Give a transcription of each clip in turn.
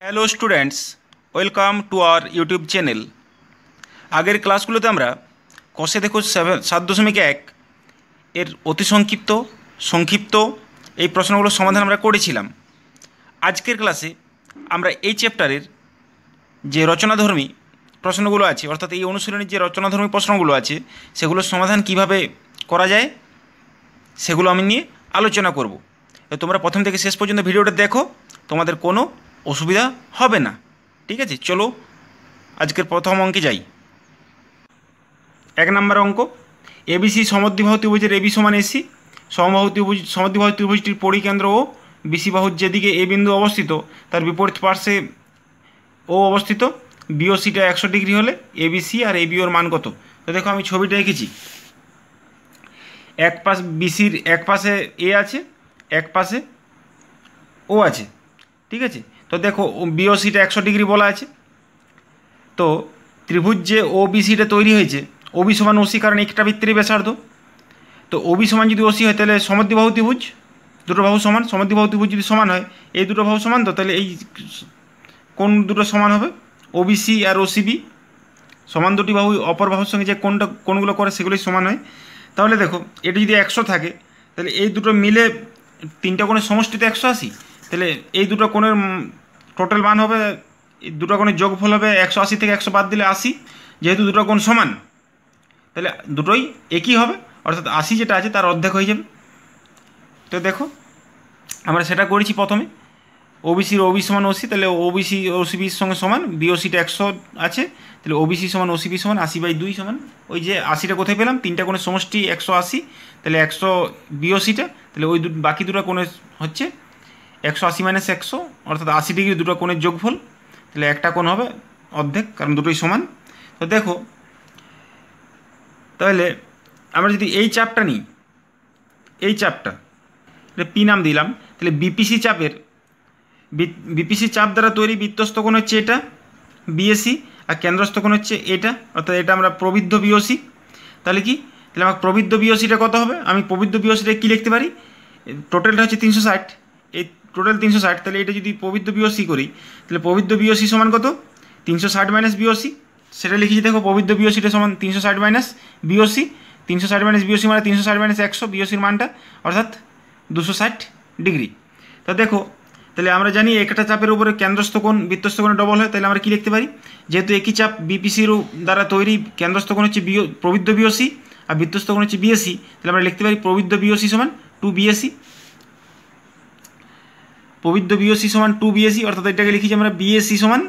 Hello students, welcome to our YouTube channel. আগের ক্লাসগুলোতে আমরা কষে দেখো 7.1 এর অতি সংক্ষিপ্ত এই প্রশ্নগুলোর সমাধান আমরা করেছিলাম। আজকের ক্লাসে আমরা এই চ্যাপ্টারের যে রচনাধর্মী প্রশ্নগুলো আছে, অর্থাৎ এই অনুশীলনের যে রচনাধর্মী প্রশ্নগুলো আছে সেগুলোর সমাধান কিভাবে করা যায় সেগুলো আমি নিয়ে আলোচনা করব। তোমরা প্রথম থেকে শেষ পর্যন্ত ভিডিওটা দেখো, তোমাদের কোনো অসুবিধা হবে না। ঠিক আছে, চলো আজকের প্রথম অঙ্কে যাই। 1 নম্বর অঙ্ক, এবিসি সমদ্বিবাহু ত্রিভুজের এবি সমান এসি, সমদ্বিবাহু ত্রিভুজটির পরিকেন্দ্র ও বিসি বাহুর যেদিকে এ বিন্দু অবস্থিত তার বিপরীত পার্শ্বে ও অবস্থিত, বিওসিটা 100 ডিগ্রি হলে এবিসি আর এবিওর মান কত? তো দেখো আমি ছবিটা এঁকেছি। এক পাশ বিসির এক পাশে এ আছে, এক পাশে ও আছে। ঠিক আছে, তো দেখো বিওসিটা 100 ডিগ্রি বলা আছে। তো ত্রিভুজ যে ও বিসিটা তৈরি হয়েছে, ওবি সমান ওসি, কারণ একটা বৃত্তেরই ব্যাসার্ধ। তো ওবি সমান যদি ওসি হয় তাহলে সমদ্বিবাহু ত্রিভুজ, দুটো বাহু সমান, সমদ্বিবাহু ত্রিভুজ যদি সমান হয়, এই দুটো বাহু সমান, তো তাহলে এই কোন দুটো সমান হবে? ওবিসি আর ওসিবি সমান, দুটি বাহু অপর বাহুর সঙ্গে যে কোনগুলো করে সেগুলোই সমান হয়। তাহলে দেখো এটা যদি 100 থাকে তাহলে এই দুটো মিলে তিনটা কোণের সমষ্টিতে 180, তাহলে এই দুটো কোণের টোটাল মান হবে, দুটো কোণের যোগফল হবে 180 থেকে 100 বাদ দিলে 80। যেহেতু দুটো কোণ সমান তাহলে দুটোই একই হবে, অর্থাৎ 80 যেটা আছে তার অর্ধেক হয়ে যাবে। তো দেখো আমরা সেটা করেছি। প্রথমে ওবিসির ওবি সমান ওসি, তাহলে ওবিসি ওসিবির সঙ্গে সমান, বিওসিটা 100 আছে, তাহলে ওবিসি সমান ওসিবি সমান 80/2 সমান, ওই যে 80টা কোথায় পেলাম, তিনটা কোণের সমষ্টি 180, তাহলে 100 বিওসিটা, তাহলে ওই বাকি দুটো কোণের হচ্ছে 180 - 100, অর্থাৎ 80 ডিগ্রি দুটো কোণের যোগফল, তাহলে একটা কোণ হবে অর্ধেক, কারণ দুটোই সমান। তো দেখো তাহলে আমরা যদি এই চাপটা নিই, এই চাপটা পি নাম দিলাম, তাহলে বিপিসি চাপ দ্বারা তৈরি বৃত্তস্থ কোণ হচ্ছে এটা বিএসি, আর কেন্দ্রস্থ কোণ হচ্ছে এটা, অর্থাৎ এটা আমরা প্রবৃদ্ধ বিওসি। তাহলে কি, তাহলে আমার প্রবৃদ্ধ বিওসিটা কত হবে? আমি প্রবৃদ্ধ বিওসিটা কী লিখতে পারি? টোটালটা হচ্ছে 360, এই টোটাল 360, তাহলে এটা যদি প্রবৃদ্ধ বিওসি করি তাহলে প্রবৃদ্ধ বিওসি সমান কত? 360 - বিওসি, সেটা লিখেছি। দেখো প্রবৃদ্ধ বিওসিটা সমান 360 - বিওসি, 360 - বিওসি মানে 360 - 100, বিওসির মানটা অর্থাৎ 260 ডিগ্রি। তো দেখো তাহলে আমরা জানি একটা চাপের উপরে কেন্দ্রস্থ কোণ বৃত্তস্থ কোণে ডবল হয়, তাহলে আমরা কি লিখতে পারি? যেহেতু একই চাপ বিপিসির দ্বারা তৈরি, কেন্দ্রস্থ কোণ হচ্ছে প্রবৃদ্ধ বিওসি আর বৃত্তস্থ কোণ হচ্ছে বিএসি, তাহলে আমরা লিখতে পারি প্রবৃদ্ধ বিওসি সমান 2 বিএসি। প্রবৃদ্ধ বিওসি সমান 2 বিএসি, অর্থাৎ এটাকে লিখেছি আমরা বিএসি সমান,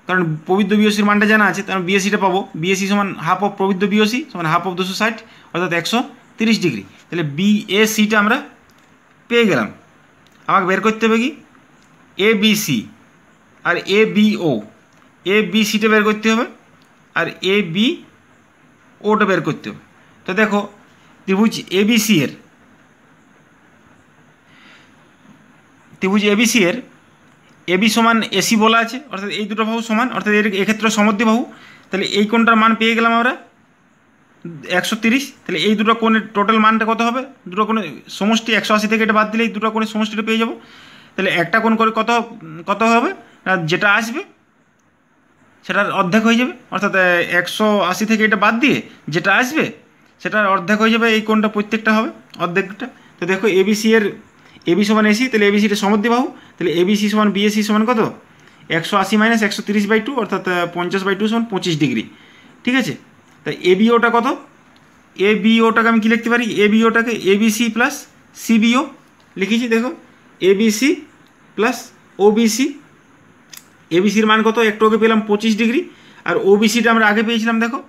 কারণ প্রবৃদ্ধ বিওসির মানটা জানা আছে, তাহলে বিএসিটা পাবো। বিএসি সমান হাফ অফ প্রবৃদ্ধ বিওসি সমান হাফ অফ 260, অর্থাৎ 130 ডিগ্রি। তাহলে বিএসিটা আমরা পেয়ে গেলাম। আমাকে বের করতে হবে কি? এ বিসি আর এ বিও, এ বিসিটা বের করতে হবে আর এ বি ওটা বের করতে হবে। তো দেখো ত্রিভুজ এবিসি এর এবি সমান এসি বলা আছে, অর্থাৎ এই দুটো বাহু সমান, অর্থাৎ এক্ষেত্রে সমদ্বিবাহু। তাহলে এই কোণটার মান পেয়ে গেলাম আমরা 130, তাহলে এই দুটো কোণের টোটাল মানটা কত হবে? দুটো কোণের সমষ্টি 180 থেকে এটা বাদ দিলে এই দুটো কোণের সমষ্টিটা পেয়ে যাবো। তাহলে একটা কোণ করে কত হবে? যেটা আসবে সেটার অর্ধেক হয়ে যাবে, অর্থাৎ 180 থেকে এটা বাদ দিয়ে যেটা আসবে সেটার অর্ধেক হয়ে যাবে, এই কোণটা প্রত্যেকটা হবে অর্ধেকটা। তো দেখো এবিসি এর এবি সমান এসি, তাহলে এবিসিটা সমদ্বিবাহু, তাহলে এবিসি সমান বিএসি সমান কত? 180 - 130/2, অর্থাৎ 50/2 সমান 25 ডিগ্রি। ঠিক আছে, তাই এবিওটা কত? এবিওটাকে আমি কী লিখতে পারি? এবিওটাকে এবিসি প্লাস সিবিও লিখেছি। দেখো এবিসি প্লাস ওবিসি, এবিসির মান কত? একটু আগে পেলাম 25 ডিগ্রি, আর ওবিসিটা আমরা আগে পেয়েছিলাম, দেখো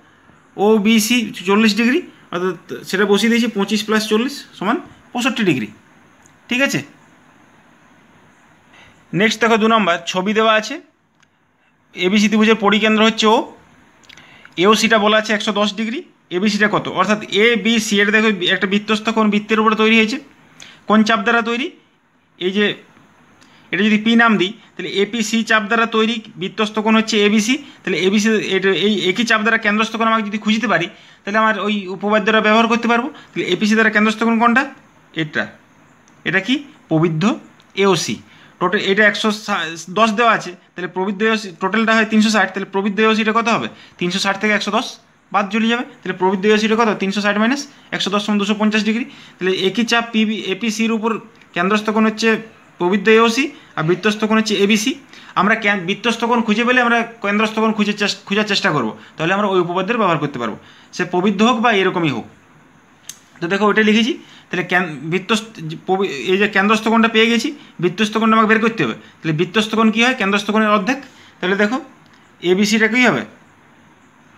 ওবিসি 40 ডিগ্রি, অর্থাৎ সেটা বসিয়ে দিয়েছি 25 + 40 সমান 65 ডিগ্রি। ঠিক আছে, নেক্সট দেখো 2 নম্বর ছবি দেওয়া আছে। এবিসি ত্রিভুজের পরিকেন্দ্র হচ্ছে ও, এওসিটা বলা আছে 110 ডিগ্রি, এবিসিটা কত? অর্থাৎ এ বি সি, এটা দেখো একটা বৃত্তস্থ কোণ বৃত্তের উপরে তৈরি হয়েছে, কোন চাপ দ্বারা তৈরি? এই যে এটা যদি পি নাম দিই তাহলে এপিসি চাপ দ্বারা তৈরি বৃত্তস্থ কোণ হচ্ছে এবিসি, তাহলে এবিসি এটা এই একই চাপ দ্বারা কেন্দ্রস্থ কোণ আমাকে যদি খুঁজতে পারি তাহলে আমার ওই উপপাদ্যটা ব্যবহার করতে পারবো। তাহলে এপিসি দ্বারা কেন্দ্রস্থ কোণ কোনটা? এটা কি? প্রবৃদ্ধ এওসি। টোটাল এটা 110 দেওয়া আছে, তাহলে প্রবৃদ্ধ এওসি টোটালটা হয় 360, তাহলে প্রবৃদ্ধ এওসিটা কত হবে? 360 থেকে 110 বাদ চলে যাবে, তাহলে প্রবৃদ্ধ এওসিটা কত? 360 মাইনাস 110 সমান 250 ডিগ্রি। তাহলে একই চাপ এপিসির উপর কেন্দ্রস্থ কোণ হচ্ছে প্রবৃদ্ধ এওসি আর বৃত্তস্থ কোণ হচ্ছে এবিসি। আমরা বৃত্তস্থ কোণ খুঁজে পেলে আমরা কেন্দ্রস্থ কোণ খোঁজার চেষ্টা করবো, তাহলে আমরা ওই উপপাদ্যের ব্যবহার করতে পারবো, সে প্রবৃদ্ধ হোক বা এরকমই হোক। তো দেখো ওইটা লিখেছি, তাহলে এই যে কেন্দ্রস্থ কোণটা পেয়ে গেছি, বৃত্তস্থ কোণটা আমাকে বের করতে হবে। তাহলে বৃত্তস্থ কোণ কী হয়? কেন্দ্রস্থ কোণের অর্ধেক। তাহলে দেখো এবিসিটা কী হবে?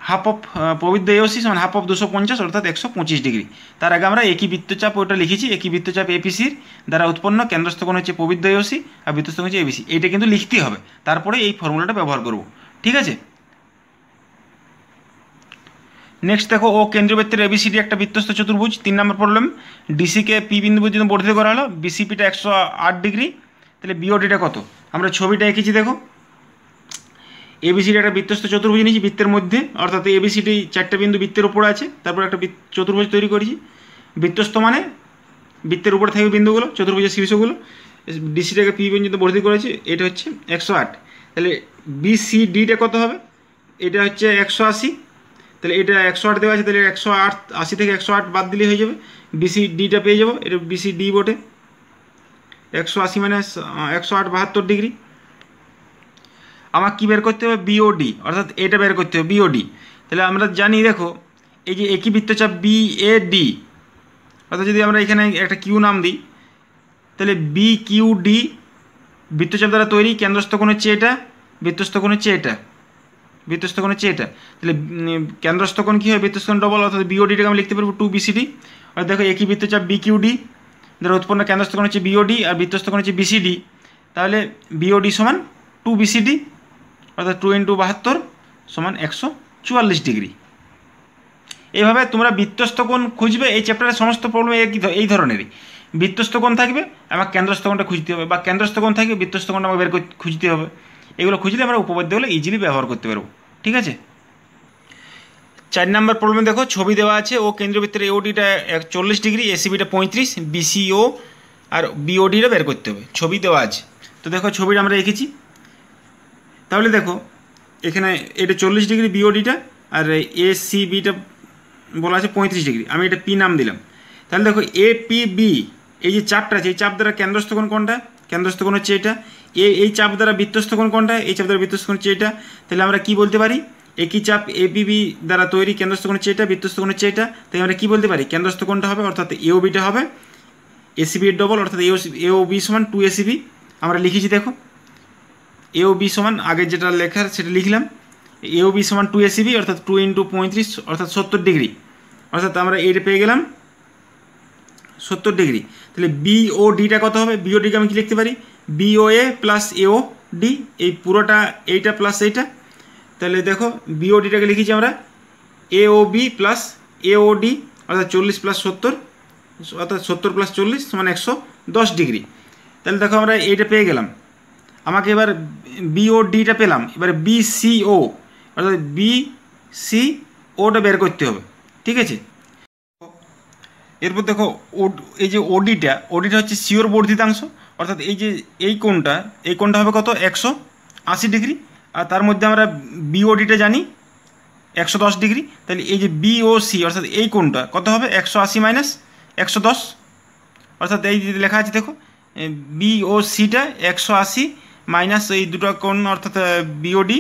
হাফ অফ প্রবৃদ্ধ এওসি সমান হাফ অফ 250 অর্থাৎ 125 ডিগ্রি। তার আগে আমরা একই বৃত্তচাপ ওটা লিখেছি, একই বৃত্তচাপ এপিসির দ্বারা উৎপন্ন কেন্দ্রস্থ কোণ হচ্ছে প্রবৃদ্ধ এওসি আর বৃত্তস্থ কোণ হচ্ছে এবিসি। এইটা কিন্তু লিখতে হবে, তারপরে এই ফর্মুলাটা ব্যবহার করব, ঠিক আছে। নেক্সট দেখো, ও কেন্দ্রবৃত্তের এবিসিডি একটা বৃত্তস্থ চতুর্ভুজ। 3 নম্বর প্রবলেম, ডিসিকে পি বিন্দু পর্যন্ত বর্ধিত করা হলো, বিসিপিটা 108 ডিগ্রি, তাহলে বিওডিটা কত? আমরা ছবিটা এঁকেছি, দেখো এবিসিডি একটা বৃত্তস্থ চতুর্ভুজ নিয়েছি বৃত্তের মধ্যে, অর্থাৎ এবিসিডি 4টে বিন্দু বৃত্তের উপরে আছে, তারপর একটা চতুর্ভুজ তৈরি করেছি। বৃত্তস্থ মানে বৃত্তের উপরে থাকবে বিন্দুগুলো, চতুর্ভুজের শীর্ষগুলো। ডিসিটাকে পি পর্যন্ত বর্ধিত করেছি, এটা হচ্ছে 108। তাহলে বিসিডিটা কত হবে? এটা হচ্ছে 180, তাহলে এটা 108 দেওয়া আছে, তাহলে 180 থেকে 108 বাদ দিলে হয়ে যাবে, বিসিডিটা পেয়ে যাবো। এটা বিসিডি বটে, 180 মাইনাস 108 72 ডিগ্রি। আমার কী বের করতে হবে? বিওডি, অর্থাৎ এটা বের করতে হবে বিওডি। তাহলে আমরা জানি, দেখো এই যে একই বৃত্তচাপ বিএডি, অর্থাৎ যদি আমরা এখানে একটা কিউ নাম দিই, তাহলে বিকিউডি বৃত্তচাপ দ্বারা তৈরি, কেন্দ্রস্থ কোণ হচ্ছে এটা, বৃত্তস্থ কোণ হচ্ছে এটা, বৃত্তস্থ কোণ হচ্ছে এটা। তাহলে কেন্দ্রস্থ কোণ কী হয়? বৃত্তস্থ কোণ ডবল, অর্থাৎ বিওডিটাকে আমি লিখতে পারবো 2BCD। আর দেখো একই বৃত্তচাপ বিকিউডি দ্বারা উৎপন্ন কেন্দ্রস্থ কোণ হচ্ছে বিওডি আর বৃত্তস্থ কোণ হচ্ছে বিসিডি, তাহলে বিওডি সমান 2BCD, অর্থাৎ 2 × 72 সমান 144 ডিগ্রি। এইভাবে তোমরা বৃত্তস্থ কোণ খুঁজবে। এই চ্যাপ্টারের সমস্ত প্রবলেম এই ধরনেরই, বৃত্তস্থ কোণ থাকবে, আমার কেন্দ্রস্থ কোণটা খুঁজতে হবে, বা কেন্দ্রস্থ কোণ থাকবে বৃত্তস্থ কোণটা আমাকে খুঁজতে হবে। এগুলো খুঁজলে আমরা উপপাদ্যগুলো ইজিলি ব্যবহার করতে পারবো, ঠিক আছে। 4 নম্বর প্রবলেম দেখো, ছবি দেওয়া আছে, ও কেন্দ্রবৃত্তের এওডিটা 40 ডিগ্রি, এসিবিটা 35, বিসিও আর বিওডিটা বের করতে হবে, ছবি দেওয়া আছে। তো দেখো ছবিটা আমরা এঁকেছি, তাহলে দেখো এখানে এটা 40 ডিগ্রি বিওডিটা, আর এসিবিটা বলা আছে 35 ডিগ্রি, আমি এটা পি নাম দিলাম। তাহলে দেখো এপিবি এই যে চাপটা আছে, এই চাপ দ্বারা কেন্দ্রস্থ কোণ কোনটা? কেন্দ্রস্থ কোণ হচ্ছে এটা। এই চাপ দ্বারা বৃত্তস্থ কোণ কোনটা? এই চাপ দ্বারা বৃত্তস্থ কোণ হচ্ছে এটা। তাহলে আমরা কি বলতে পারি? একই চাপ এপিবি দ্বারা তৈরি, কেন্দ্রস্থ কোণ হচ্ছে এটা, বৃত্তস্থ কোণ হচ্ছে এটা। তাই আমরা কি বলতে পারি? কেন্দ্রস্থ কোণটা হবে, অর্থাৎ এওবিটা হবে এসিবি এর ডবল, অর্থাৎ এওবি সমান 2ACB। আমরা লিখেছি, দেখো এওবি সমান আগে যেটা লেখার সেটা লিখলাম, এওবি সমান 2ACB, অর্থাৎ 2 × 35 অর্থাৎ 70 ডিগ্রি, অর্থাৎ আমরা এটা পেয়ে গেলাম 70 ডিগ্রি। তাহলে বিওডিটা কত হবে? বিওডিকে আমি কি লিখতে পারি? বিওএ প্লাস এওডি, এই পুরোটা এইটা প্লাস এইটা। তাহলে দেখো বিওডিটাকে লিখেছি আমরা এওবি প্লাস এওডি, অর্থাৎ 40 + 70, অর্থাৎ 70 + 40 সমান 110 ডিগ্রি। তাহলে দেখো আমরা এইটা পেয়ে গেলাম। আমাকে এবার বিওডিটা পেলাম, এবারে বিসিও অর্থাৎ বিসিওটা বের করতে হবে, ঠিক আছে। এরপর দেখো এই যে ওডিটা হচ্ছে সিওর বর্ধিতাংশ, অর্থাৎ এই কোণটা হবে কত? 180 ডিগ্রি। আর তার মধ্যে আমরা বিওডিটা জানি 110 ডিগ্রি। তাহলে এই যে বিওসি অর্থাৎ এই কোণটা কত হবে? 180 মাইনাস 110, অর্থাৎ এই যে লেখা আছে দেখো বিওসিটা 180 মাইনাস এই দুটো কোণ, অর্থাৎ বিওডি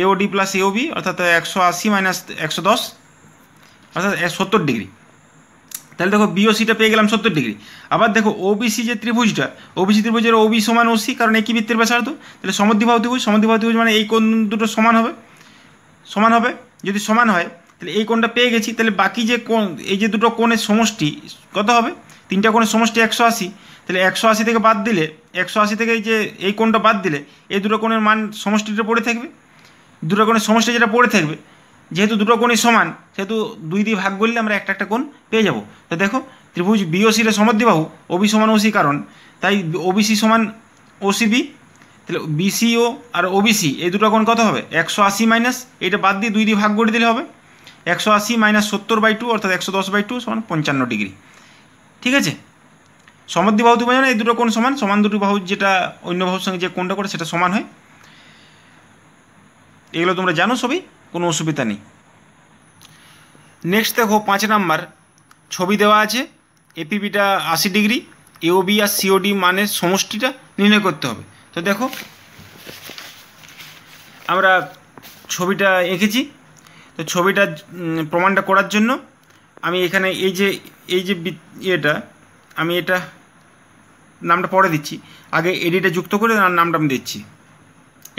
এওডি প্লাস এওবি, অর্থাৎ 180 মাইনাস 110 অর্থাৎ 70 ডিগ্রি। তাহলে দেখো বিওসিটা পেয়ে গেলাম 70 ডিগ্রি। আবার দেখো ওবিসি যে ত্রিভুজটা, ওবিসি ত্রিভুজের ওবি সমান ওসি, কারণ একই বৃত্তের ব্যাসার্ধ। তাহলে সমদ্বিবাহু ত্রিভুজ মানে এই কোণ দুটো সমান হবে। যদি সমান হয় তাহলে এই কোণটা পেয়ে গেছি। তাহলে বাকি যে কোণ, এই যে দুটো কোণের সমষ্টি কত হবে? 3টা কোণের সমষ্টি 180। তাহলে 180 থেকে বাদ দিলে, 180 থেকে এই কোণটা বাদ দিলে এই দুটো কোণের মান সমষ্টিটা পড়ে থাকবে। দুটো কোণের সমষ্টি যেটা পড়ে থাকবে, যেহেতু দুটো কোণই সমান সেহেতু 2 দিয়ে ভাগ করলে আমরা একটা কোণ পেয়ে যাব। তো দেখো ত্রিভুজ বিওসির সমদ্বিবাহু, ওবি সমান ওসি, কারণ তাই ওবিসি সমান ওসিবি। তাহলে বিসিও আর ওবিসি এই দুটো কোণ কত হবে? 180 মাইনাস এটা বাদ দিয়ে 2 দিয়ে ভাগ করে দিলে হবে 180 মাইনাস 70/2 অর্থাৎ 110/2 সমান 55 ডিগ্রি, ঠিক আছে। সমদ্বিবাহু ত্রিভুজ মানে এই দুটো কোণ সমান, সমান দুটো বাহু যেটা অন্য বাহুর সঙ্গে যে কোণটা করে সেটা সমান হয়। এগুলো তোমরা জানো সবই, কোনো অসুবিধা নেই। নেক্সট দেখো 5 নাম্বার, ছবি দেওয়া আছে, এপিবিটা 80 ডিগ্রি, এওবি আর সিওডি মানের সমষ্টিটা নির্ণয় করতে হবে। তো দেখো আমরা ছবিটা এঁকেছি। তো ছবিটা প্রমাণটা করার জন্য আমি এখানে এই যে এটা আমি এটা নামটা পরে দিচ্ছি, আগে এডিটা যুক্ত করে নামটা আমি দিচ্ছি।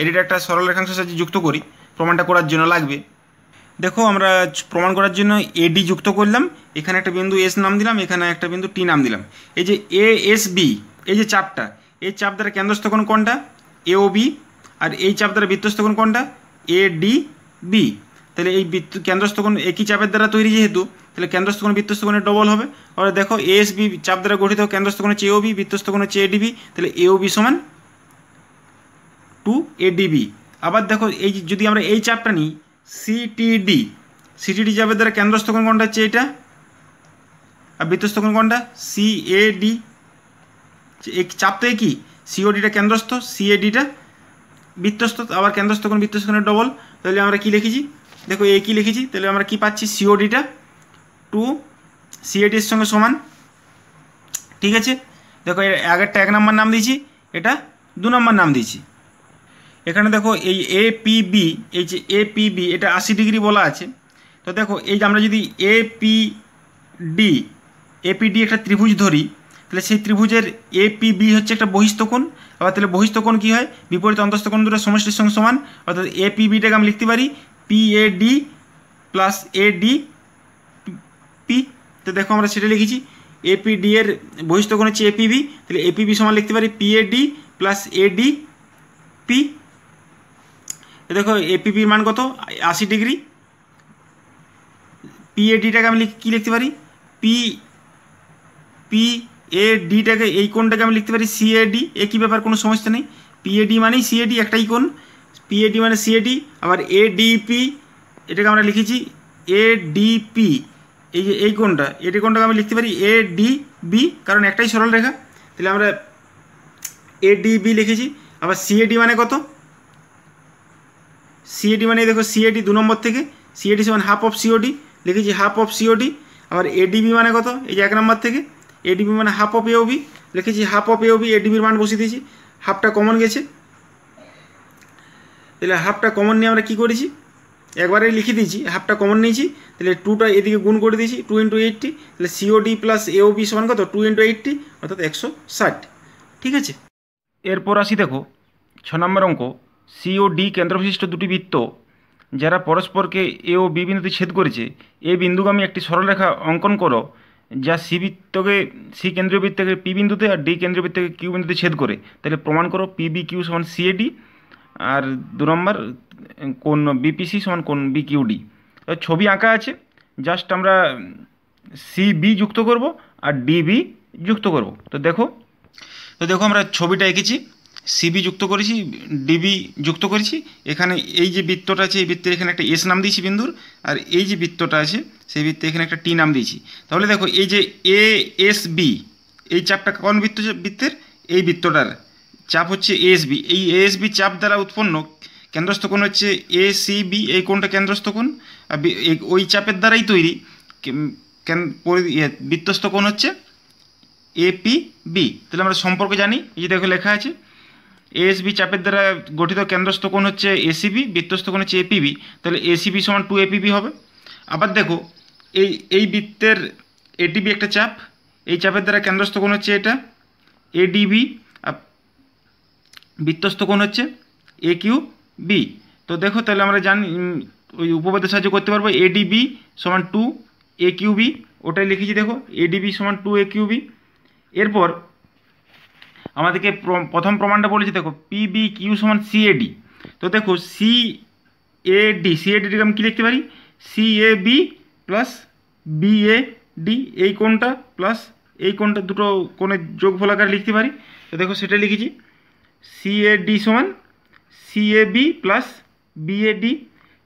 এডিটা একটা সরল রেখাংশের সাহায্যে যুক্ত করি, প্রমাণটা করার জন্য লাগবে। দেখো আমরা প্রমাণ করার জন্য এডি যুক্ত করলাম, এখানে একটা বিন্দু এস নাম দিলাম, এখানে একটা বিন্দু টি নাম দিলাম। এই যে এ এস বি, এই যে চাপটা, এই চাপ দ্বারা কেন্দ্রস্থ কোণ কোনটা? এও বি। আর এই চাপ দ্বারা বৃত্তস্থ কোণ কোনটা? A D B. তাহলে এই কেন্দ্রস্থ কোণ একই চাপের দ্বারা তৈরি যেহেতু, তাহলে কেন্দ্রস্থ কোণ বৃত্তস্থ কোণের ডবল হবে। আর দেখো এস বি চাপ দ্বারা গঠিত, কেন্দ্রস্থ কোণ হচ্ছে এও বি, বৃত্তস্থ কোণ হচ্ছে এডিবি, তাহলে এও বি সমান 2 এডিবি। আবার দেখো এই যদি আমরা এই চাপটা নিই সিটিডি, সিটিডি চাপের দ্বারা কেন্দ্রস্থ কোণ কোনটা হচ্ছে এটা, আর বৃত্তস্থ কোণ কোনটা? সিএডি। এই চাপ তো একই, সিওডিটা কেন্দ্রস্থ, সিএডিটা বৃত্তস্থ, আবার কেন্দ্রস্থ কোণ বৃত্তস্থ কোণের ডবল। তাহলে আমরা কি লিখেছি দেখো, এ কি লিখেছি, তাহলে আমরা কি পাচ্ছি? সিওডিটা 2 সিএডির সঙ্গে সমান। ঠিক আছে, দেখো এর আগেরটা 1 নম্বর নাম দিয়েছি, এটা 2 নম্বর নাম দিয়েছি। এখানে দেখো এই এপিবি, এই যে এপিবি এটা 80 ডিগ্রি বলা আছে। তো দেখো এই যে আমরা যদি এপিডি একটা ত্রিভুজ ধরি, তাহলে সেই ত্রিভুজের এপিবি হচ্ছে একটা বহিস্থ কোণ। আবার তাহলে বহিস্থ কোণ কী হয়? বিপরীত অন্তস্থ কোণ দুটো সমষ্টির সঙ্গে সমান। অর্থাৎ এপিবিটাকে আমি লিখতে পারি পিএডি প্লাস এডি পি। তো দেখো আমরা সেটা লিখেছি, এপিডি এর বহিস্থ কোণ হচ্ছে এপিবি, তাহলে এপিবি সমান লিখতে পারি পিএডি প্লাস এডি পি। দেখো এপিবির মান কত? 80 ডিগ্রি। পিএডিটাকে আমি কী লিখতে পারি? পিএডিটাকে এই কোণটাকে আমি লিখতে পারি সিএডি। একই ব্যাপার, কোনো সমস্যা নেই। পিএডি মানেই সিএডি, একটাই কোণ। পিএডি মানে সিএডি। আবার এডিপি এটাকে আমরা লিখেছি এডিপি, এই যে এই কোণটা, এটি কোণটাকে আমি লিখতে পারি এডিবি, কারণ একটাই সরল রেখা। তাহলে আমরা এডিবি লিখেছি। আবার সিএডি মানে কত? সিএডি মানে দেখো সিএডি 2 নম্বর থেকে, সিএডি সমান হাফ অফ সিওডি, লিখেছি হাফ অফ সিওডি। আবার এডিবি মানে কত? এই যে 1 নম্বর থেকে, এডিবি মানে হাফ অফ এওবি, লিখেছি হাফ অফ এওবি, এডিবির মান বসিয়ে দিয়েছি। হাফটা কমন গেছে, তাহলে হাফটা কমন নিয়ে আমরা কী করেছি? একবারেই লিখে দিয়েছি, হাফটা কমন নিয়েছি, তাহলে 2টা এদিকে গুণ করে দিয়েছি, 2 × 80, তাহলে সিওডি প্লাস এওবি সমান কত? 2 × 80, অর্থাৎ 160। ঠিক আছে, এরপর আসি দেখো 6 নম্বর অঙ্ক। সি ও ডি কেন্দ্রবিশিষ্ট দুটি বৃত্ত যারা পরস্পরকে এ ও বি বিন্দুতে ছেদ করেছে, এই বিন্দুগামী একটি সরলরেখা অঙ্কন করো যা সি বৃত্তকে, সি কেন্দ্রীয় বৃত্তকে পি বিন্দুতে আর ডি কেন্দ্রীয় বৃত্তকে কিউ বিন্দুতে ছেদ করে। তাহলে প্রমাণ করো পিবি কিউ সমান সিএডি, আর 2 নম্বর কোণ বিপিসি সমান কোণ বিকিউডি। ছবি আঁকা আছে, জাস্ট আমরা সিবি যুক্ত করব আর ডিবি যুক্ত করব। তো দেখো আমরা ছবিটা এঁকেছি, সিবি যুক্ত করেছি, ডিবি যুক্ত করেছি। এখানে এই যে বৃত্তটা আছে, এই বৃত্তের এখানে একটা এস নাম দিয়েছি বিন্দুর, আর এই যে বৃত্তটা আছে সেই বৃত্তে এখানে একটা টি নাম দিয়েছি। তাহলে দেখো এই যে এ এস বি, এই চাপটা কোন বৃত্তের? এই বৃত্তটার চাপ হচ্ছে এএসবি। এই এএসবি চাপ দ্বারা উৎপন্ন কেন্দ্রস্থ কোণ হচ্ছে এসিবি, এই কোণটা কেন্দ্রস্থ কোণ। আর ওই চাপের দ্বারাই তৈরি বৃত্তস্থ কোণ হচ্ছে এপিবি। তাহলে আমরা সম্পর্ক জানি, এই যে দেখো লেখা আছে এএসবি চাপের দ্বারা গঠিত কেন্দ্রস্থ কোণ হচ্ছে এসিবি, বৃত্তস্থ কোণ হচ্ছে এপিবি, তাহলে এসিবি সমান 2 এপিবি হবে। আবার দেখো এই বৃত্তের এডিবি একটা চাপ, এই চাপের দ্বারা কেন্দ্রস্থ কোণ হচ্ছে এটা এডিবি, বৃত্তস্থ কোণ হচ্ছে এ কিউ বি। তো দেখো তাহলে আমরা জানি ওই উপপাদ্যের সাহায্যে করতে পারবো এডিবি সমান 2 এ কিউ বি, ওটাই লিখেছি। দেখো এডিবি সমান 2 এ কিউ বি। এরপর আমাদেরকে প্রথম প্রমাণটা বলেছি, দেখো পিবি কিউ সমান সিএডি। তো দেখো সিএডিটাকে আমি কী লিখতে পারি? সিএবি প্লাস বিএডি, এই কোণটা প্লাস এই কোণটা, দুটো কোণের যোগফল আকারে লিখতে পারি। তো দেখো সেটা লিখেছি, সিএডি সমান সিএবি প্লাস বিএডি।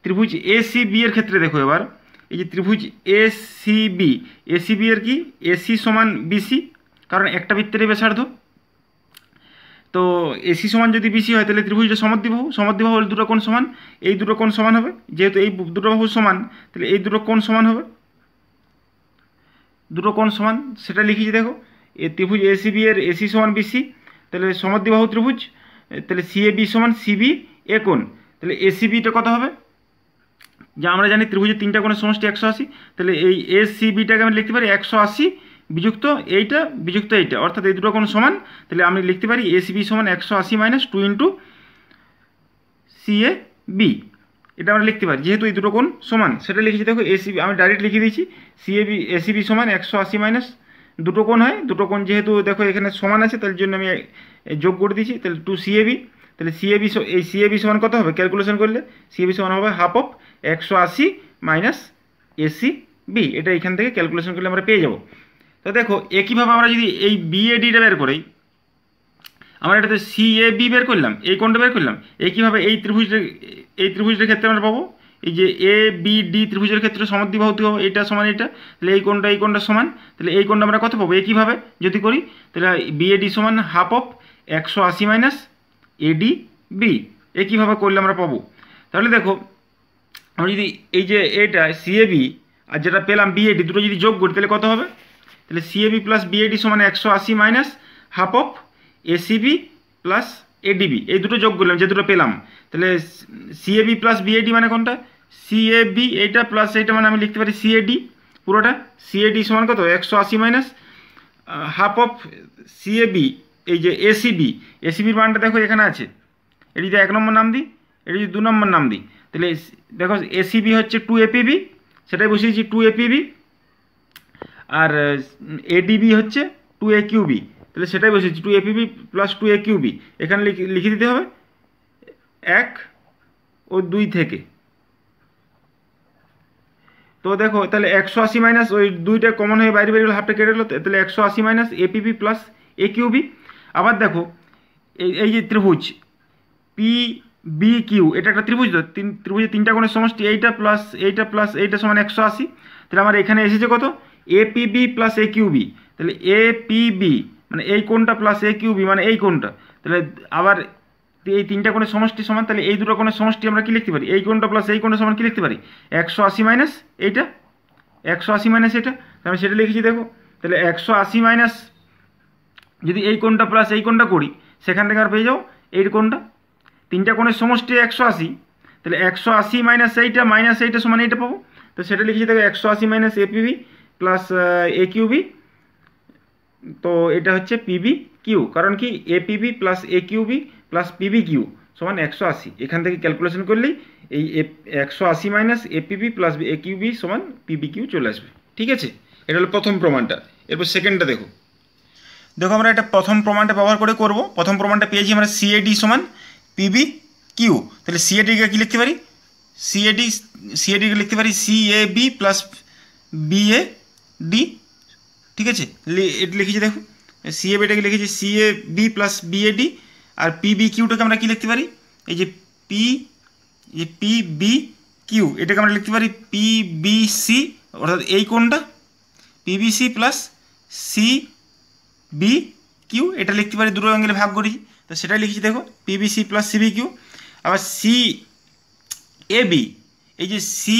ত্রিভুজ এসিবি এর ক্ষেত্রে দেখো এবার এই যে ত্রিভুজ এসিবি, এসিবি এর কি? এসি সমান বিসি, কারণ একটা বৃত্তেরই ব্যাসার্ধ। তো এসি সমান যদি বিসি হয় তাহলে ত্রিভুজটা সমদ্বিবাহু, সমদ্বিবাহু হলে দুটো কোণ সমান, এই দুটো কোণ সমান হবে, যেহেতু এই দুটো বাহু সমান তাহলে এই দুটো কোণ সমান হবে, দুটো কোণ সমান সেটা লিখেছি দেখো। এই ত্রিভুজ এসিবি এর এসি সমান বিসি, তাহলে সমদ্বিবাহু ত্রিভুজ, তাহলে সিএবি সমান সিবি এ কোণ, তাহলে এসিবিটা কত হবে, যা আমরা জানি ত্রিভুজের তিনটা কোণের সমষ্টি 180, তাহলে এই এসিবিটাকে আমি লিখতে পারি 180 বিযুক্ত এইটা বিযুক্ত এইটা, অর্থাৎ এই দুটো কোণ সমান, তাহলে আমি লিখতে পারি এসিবি সমান 180 মাইনাস 2 ইন্টু সিএবি, এটা আমরা লিখতে পারি যেহেতু এই দুটো কোণ সমান, সেটা লিখেছি দেখো। এসিবি আমি ডাইরেক্ট লিখে দিয়েছি, এসিবি সমান 180 মাইনাস দুটো কোণ হয়, দুটো কোণ যেহেতু দেখো এখানে সমান আছে তার জন্য আমি যোগ করে দিয়েছি, তাহলে 2 সিএবি, তাহলে সিএবি এই সিএবি সমান কত হবে ক্যালকুলেশন করলে, সিএবি সমান হবে হাফ অফ 180 মাইনাস এসিবি, এটা এখান থেকে ক্যালকুলেশন করলে আমরা পেয়ে যাব। তো দেখো একইভাবে আমরা যদি এই বিএডিটা বের করি, আমরা এটাতে সিএবি বের করলাম, এই কোণটা বের করলাম, একইভাবে এই ত্রিভুজটার ক্ষেত্রে আমরা পাবো এই যে এ বি ডি ত্রিভুজের ক্ষেত্রে সমদ্বিবাহু ত্রিভুজ এটা সমান এটা, তাহলে এই কোণটা সমান, তাহলে এই কোণটা আমরা কত পাবো একইভাবে যদি করি, তাহলে বিএডি সমান half of 180 minus AD B, একইভাবে করলে আমরা পাবো। তাহলে দেখো আমরা যদি এই যে এটা সিএবি আর যেটা পেলাম বিএডি দুটো যদি যোগ করি তাহলে কত হবে, তাহলে সিএবি প্লাস বিএডি সমান 180 minus half of ACB plus ADB, এই দুটো যোগ করলাম যে দুটো পেলাম, তাহলে সিএবি প্লাস বিএডি মানে কোনটা, সিএবি এইটা প্লাস এইটা মানে আমি লিখতে পারি সিএডি পুরোটা, সিএডি সমান কত 180 মাইনাস হাফ অফ সিএবি এই যে এসিবির মানটা দেখো এখানে আছে, এটি যদি 1 নম্বর নাম দিই, এটি যদি 2 নম্বর নাম দিই, তাহলে দেখো এসিবি হচ্ছে 2 এপিবি, সেটাই বসিয়েছি 2 এপিবি, আর এডিবি হচ্ছে 2 একিউবি, তাহলে সেটাই বসেছি 2 এপিবি প্লাস 2 একিউবি, এখানে লিখে দিতে হবে 1 ও 2 থেকে। তো দেখো তাহলে 180 মাইনাস ওই 2টা কমন হয়ে বাইরে বেরিয়ে গেলো, হাফটা কেটে গেলো, তাহলে 180 মাইনাস এপিবি প্লাস একিউবি। আবার দেখো এই যে ত্রিভুজ পি বি কিউ, এটা একটা ত্রিভুজ, তো ত্রিভুজের তিনটা কোণের সমষ্টি এইটা প্লাস এইটা সমান 180, তাহলে আমার এখানে এসেছে কত এপিবি প্লাস একিউবি, তাহলে এপিবি মানে এই কোণটা প্লাস একিউবি মানে এই কোণটা, তাহলে আবার এই তিনটা কোণের সমষ্টি সমান, তাহলে এই দুটো কোণের সমষ্টি আমরা কি লিখতে পারি, এই কোণটা প্লাস এই কোণের সমান কি লিখতে পারি 180 মাইনাস এইটা 180 মাইনাস এটা, আমি সেটা লিখেছি দেখো। তাহলে 180 মাইনাস যদি এই কোণটা প্লাস এই কোণটা করি সেখান থেকে আর পেয়ে যাও এই কোণটা, তিনটা কোণের সমষ্টি 180, তাহলে 180 মাইনাস এইটা সমান এইটা পাবো, তো সেটা লিখেছি দেখো 180 মাইনাস এপিবি প্লাস একিউবি, তো এটা হচ্ছে পিবি কিউ, কারণ কি APB plus AQB plus PB Q সমান 180, এখান থেকে ক্যালকুলেশন করলেই এই 180 মাইনাস এপিবি প্লাস একিউবি সমান পিবি কিউ চলে আসবে। ঠিক আছে, এটা হলো প্রথম প্রমাণটা। এরপর সেকেন্ডটা দেখো আমরা এটা প্রথম প্রমাণটা ব্যবহার করে করব। প্রথম প্রমাণটা পেয়েছি আমরা সিএডি সমান পিবি কিউ, তাহলে সিএডিকে কি লিখতে পারি, সিএডিকে লিখতে পারি সিএবি প্লাস বিএডি। ঠিক আছে, এটা লিখেছি দেখো, সিএবিটাকে লিখেছি সিএবি প্লাস বিএডি, আর পিবি কিউটাকে আমরা কি লিখতে পারি, এই যে পিবি কিউ এটাকে আমরা লিখতে পারি পিবিসি, অর্থাৎ এই কোণটা পিবিসি প্লাস সিবি কিউ, এটা লিখতে পারি দুটো অ্যাঙ্গেলে ভাগ করি, তো সেটাই লিখেছি দেখো পিবিসি প্লাস সিবি কিউ। আবার সি এবি, এই যে সি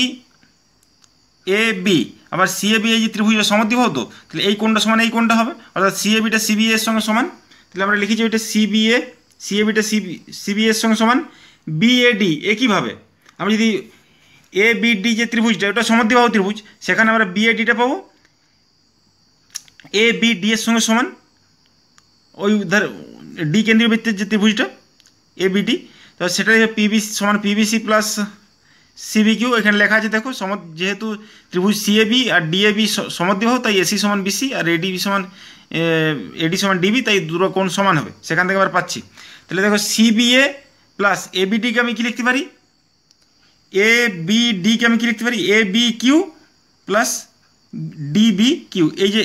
এবি, আবার সিএবি এই যে ত্রিভুজের সমদ্বিবাহু, তো তাহলে এই কোণটা সমান এই কোণটা হবে, অর্থাৎ সিএবিটা সিবিএ এর সঙ্গে সমান, তাহলে আমরা লিখেছি ওইটা সিএবিটা সিবিএ এর সঙ্গে সমান বিএডি। একইভাবে আমরা যদি এ বিডি যে ত্রিভুজটা ওটা সমদ্বিবাহু ত্রিভুজ, সেখানে আমরা বিএডিটা পাবো এ বিডি এর সঙ্গে সমান, ওই ধর ডি কেন্দ্রীয় বৃত্তের যে ত্রিভুজটা এ বিডি, তো সেটা পিবিসি সমান পিবিসি প্লাস সিবি কিউ, এখানে লেখা আছে দেখো যেহেতু ত্রিভুজ সিএবি আর ডিএবি সমদ্বিবাহু তাই এসি সমান বিসি আর এডি সমান ডিবি, তাই দুটো কোণ সমান হবে, সেখান থেকে আবার পাচ্ছি। তাহলে দেখো সিবিএ প্লাস এবিডিকে আমি কি লিখতে পারি, এ বিডিকে আমি কি লিখতে পারি A B Q plus DB Q, এই যে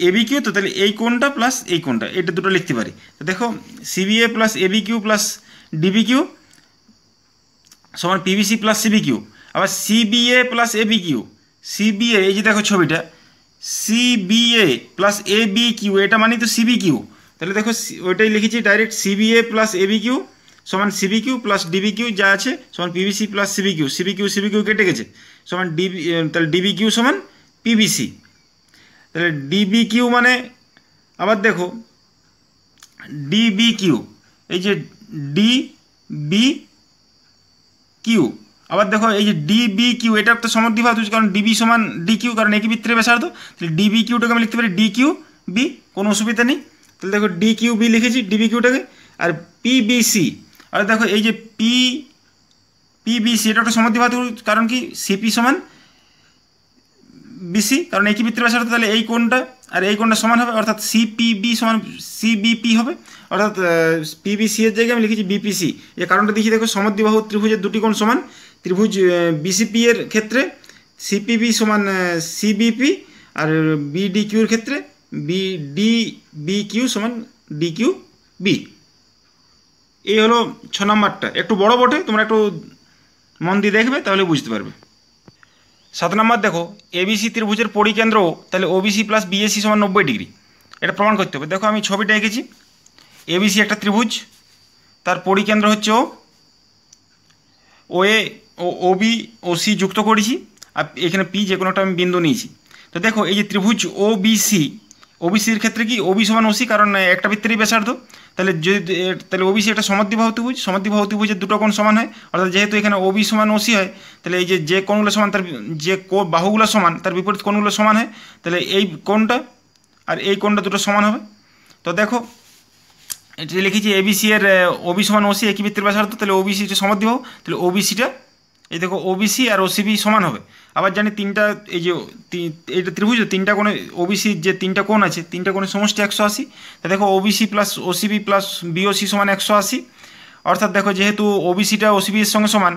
এবি কিউ, তো তাহলে এই কোণটা প্লাস এই কোণটা এটা দুটো লিখতে পারি। তো দেখো CBA plus AB Q plus DB Q সমান পিবিসি প্লাস সিবি কিউ, আবার CBA plus AB Q, CBA এই যে দেখো ছবিটা CBA plus A B Q, এটা মানে তো সিবি কিউ। তাহলে দেখো ওইটাই লিখেছি direct, CBA plus A B Q সমান CB Q plus DB Q যা আছে সমান PBC plus CB Q, CB Q কেটে গেছে সমান ডিবি, তাহলে ডিবি কিউ সমান পিবিসি। তাহলে ডিবি কিউ মানে আবার দেখো ডিবি কিউ, এই যে ডিবি কিউ, আবার দেখো এই যে ডিবি কিউ এটা একটা সমদ্বিবাহু, কারণ ডিবি সমান ডি কিউ, কারণ একই বৃত্তের ব্যাসার্ধ। তাহলে ডিবি কিউটাকে আমি লিখতে পারি ডি কিউ বি, কোনো অসুবিধা নেই। তাহলে দেখো ডি কিউ বি লিখেছি ডিবি কিউটাকে। আর পিবিসি, আর দেখো এই যে পিবিসি এটা একটা সমদ্বিবাহু, কারণ কি সিপি সমান বিসি, কারণ একই বৃত্তের ব্যাসার্ধ। তাহলে এই কোণটা আর এই কোণটা সমান হবে, অর্থাৎ সিপিবি সমান সিবিপি হবে, অর্থাৎ পিবিসি এর জায়গায় আমি লিখেছি বিপিসি। এই কারণটা দেখি, দেখো সমদ্বিবাহু ত্রিভুজের দুটি কোণ সমান, ত্রিভুজ বিসিপি এর ক্ষেত্রে সিপিবি সমান সিবিপি, আর বিডি কিউর ক্ষেত্রে বিডি কিউ সমান ডি কিউ বি। এই হলো 6 নম্বরটা, একটু বড় বটে, তোমরা একটু মন দিয়ে দেখবে তাহলে বুঝতে পারবে। 7 নম্বর দেখো এবিসি ত্রিভুজের পরিকেন্দ্র, তাহলে ওবিসি প্লাস বিএসি সমান 90 ডিগ্রি, এটা প্রমাণ করতে হবে। দেখো আমি ছবিটা এঁকেছি, এবিসি একটা ত্রিভুজ, তার পরিকেন্দ্র হচ্ছে ও এ ও ওবি ও সি যুক্ত করেছি, আর এখানে পি যে কোনো একটা আমি বিন্দু নিয়েছি। তো দেখো এই যে ত্রিভুজ ওবিসির ক্ষেত্রে কি ওবি সমান ওসি, কারণ একটা বৃত্তেরই ব্যাসার্ধ। তাহলে তাহলে ওবিসি একটা সমদ্বিবাহু ত্রিভুজের দুটো কোণ সমান হয়, অর্থাৎ যেহেতু এখানে ওবি সমান ওসি হয়, তাহলে এই যে কোণগুলো সমান তার যে বাহুগুলো সমান তার বিপরীত কোণগুলো সমান হয়, তাহলে এই কোণটা আর এই কোণটা দুটো সমান হবে। তো দেখো এটা লিখেছি এবিসি এর ওবি সমান ওসি একই বৃত্তের ব্যাসার্ধ, তাহলে ওবিসিটা সমদ্বিবাহু, তাহলে ওবিসিটা এই দেখো ওবিসি আর ওসিবি সমান হবে। আবার জানি তিনটা এই যে এইটা ত্রিভুজ, তিনটা কোণে ওবিসির যে তিনটা কোণ আছে, তিনটা কোণের সমষ্টি 180। তা দেখো OBC plus OCB plus BOC সমান 180, অর্থাৎ দেখো যেহেতু ওবিসিটা ওসিবি এর সঙ্গে সমান,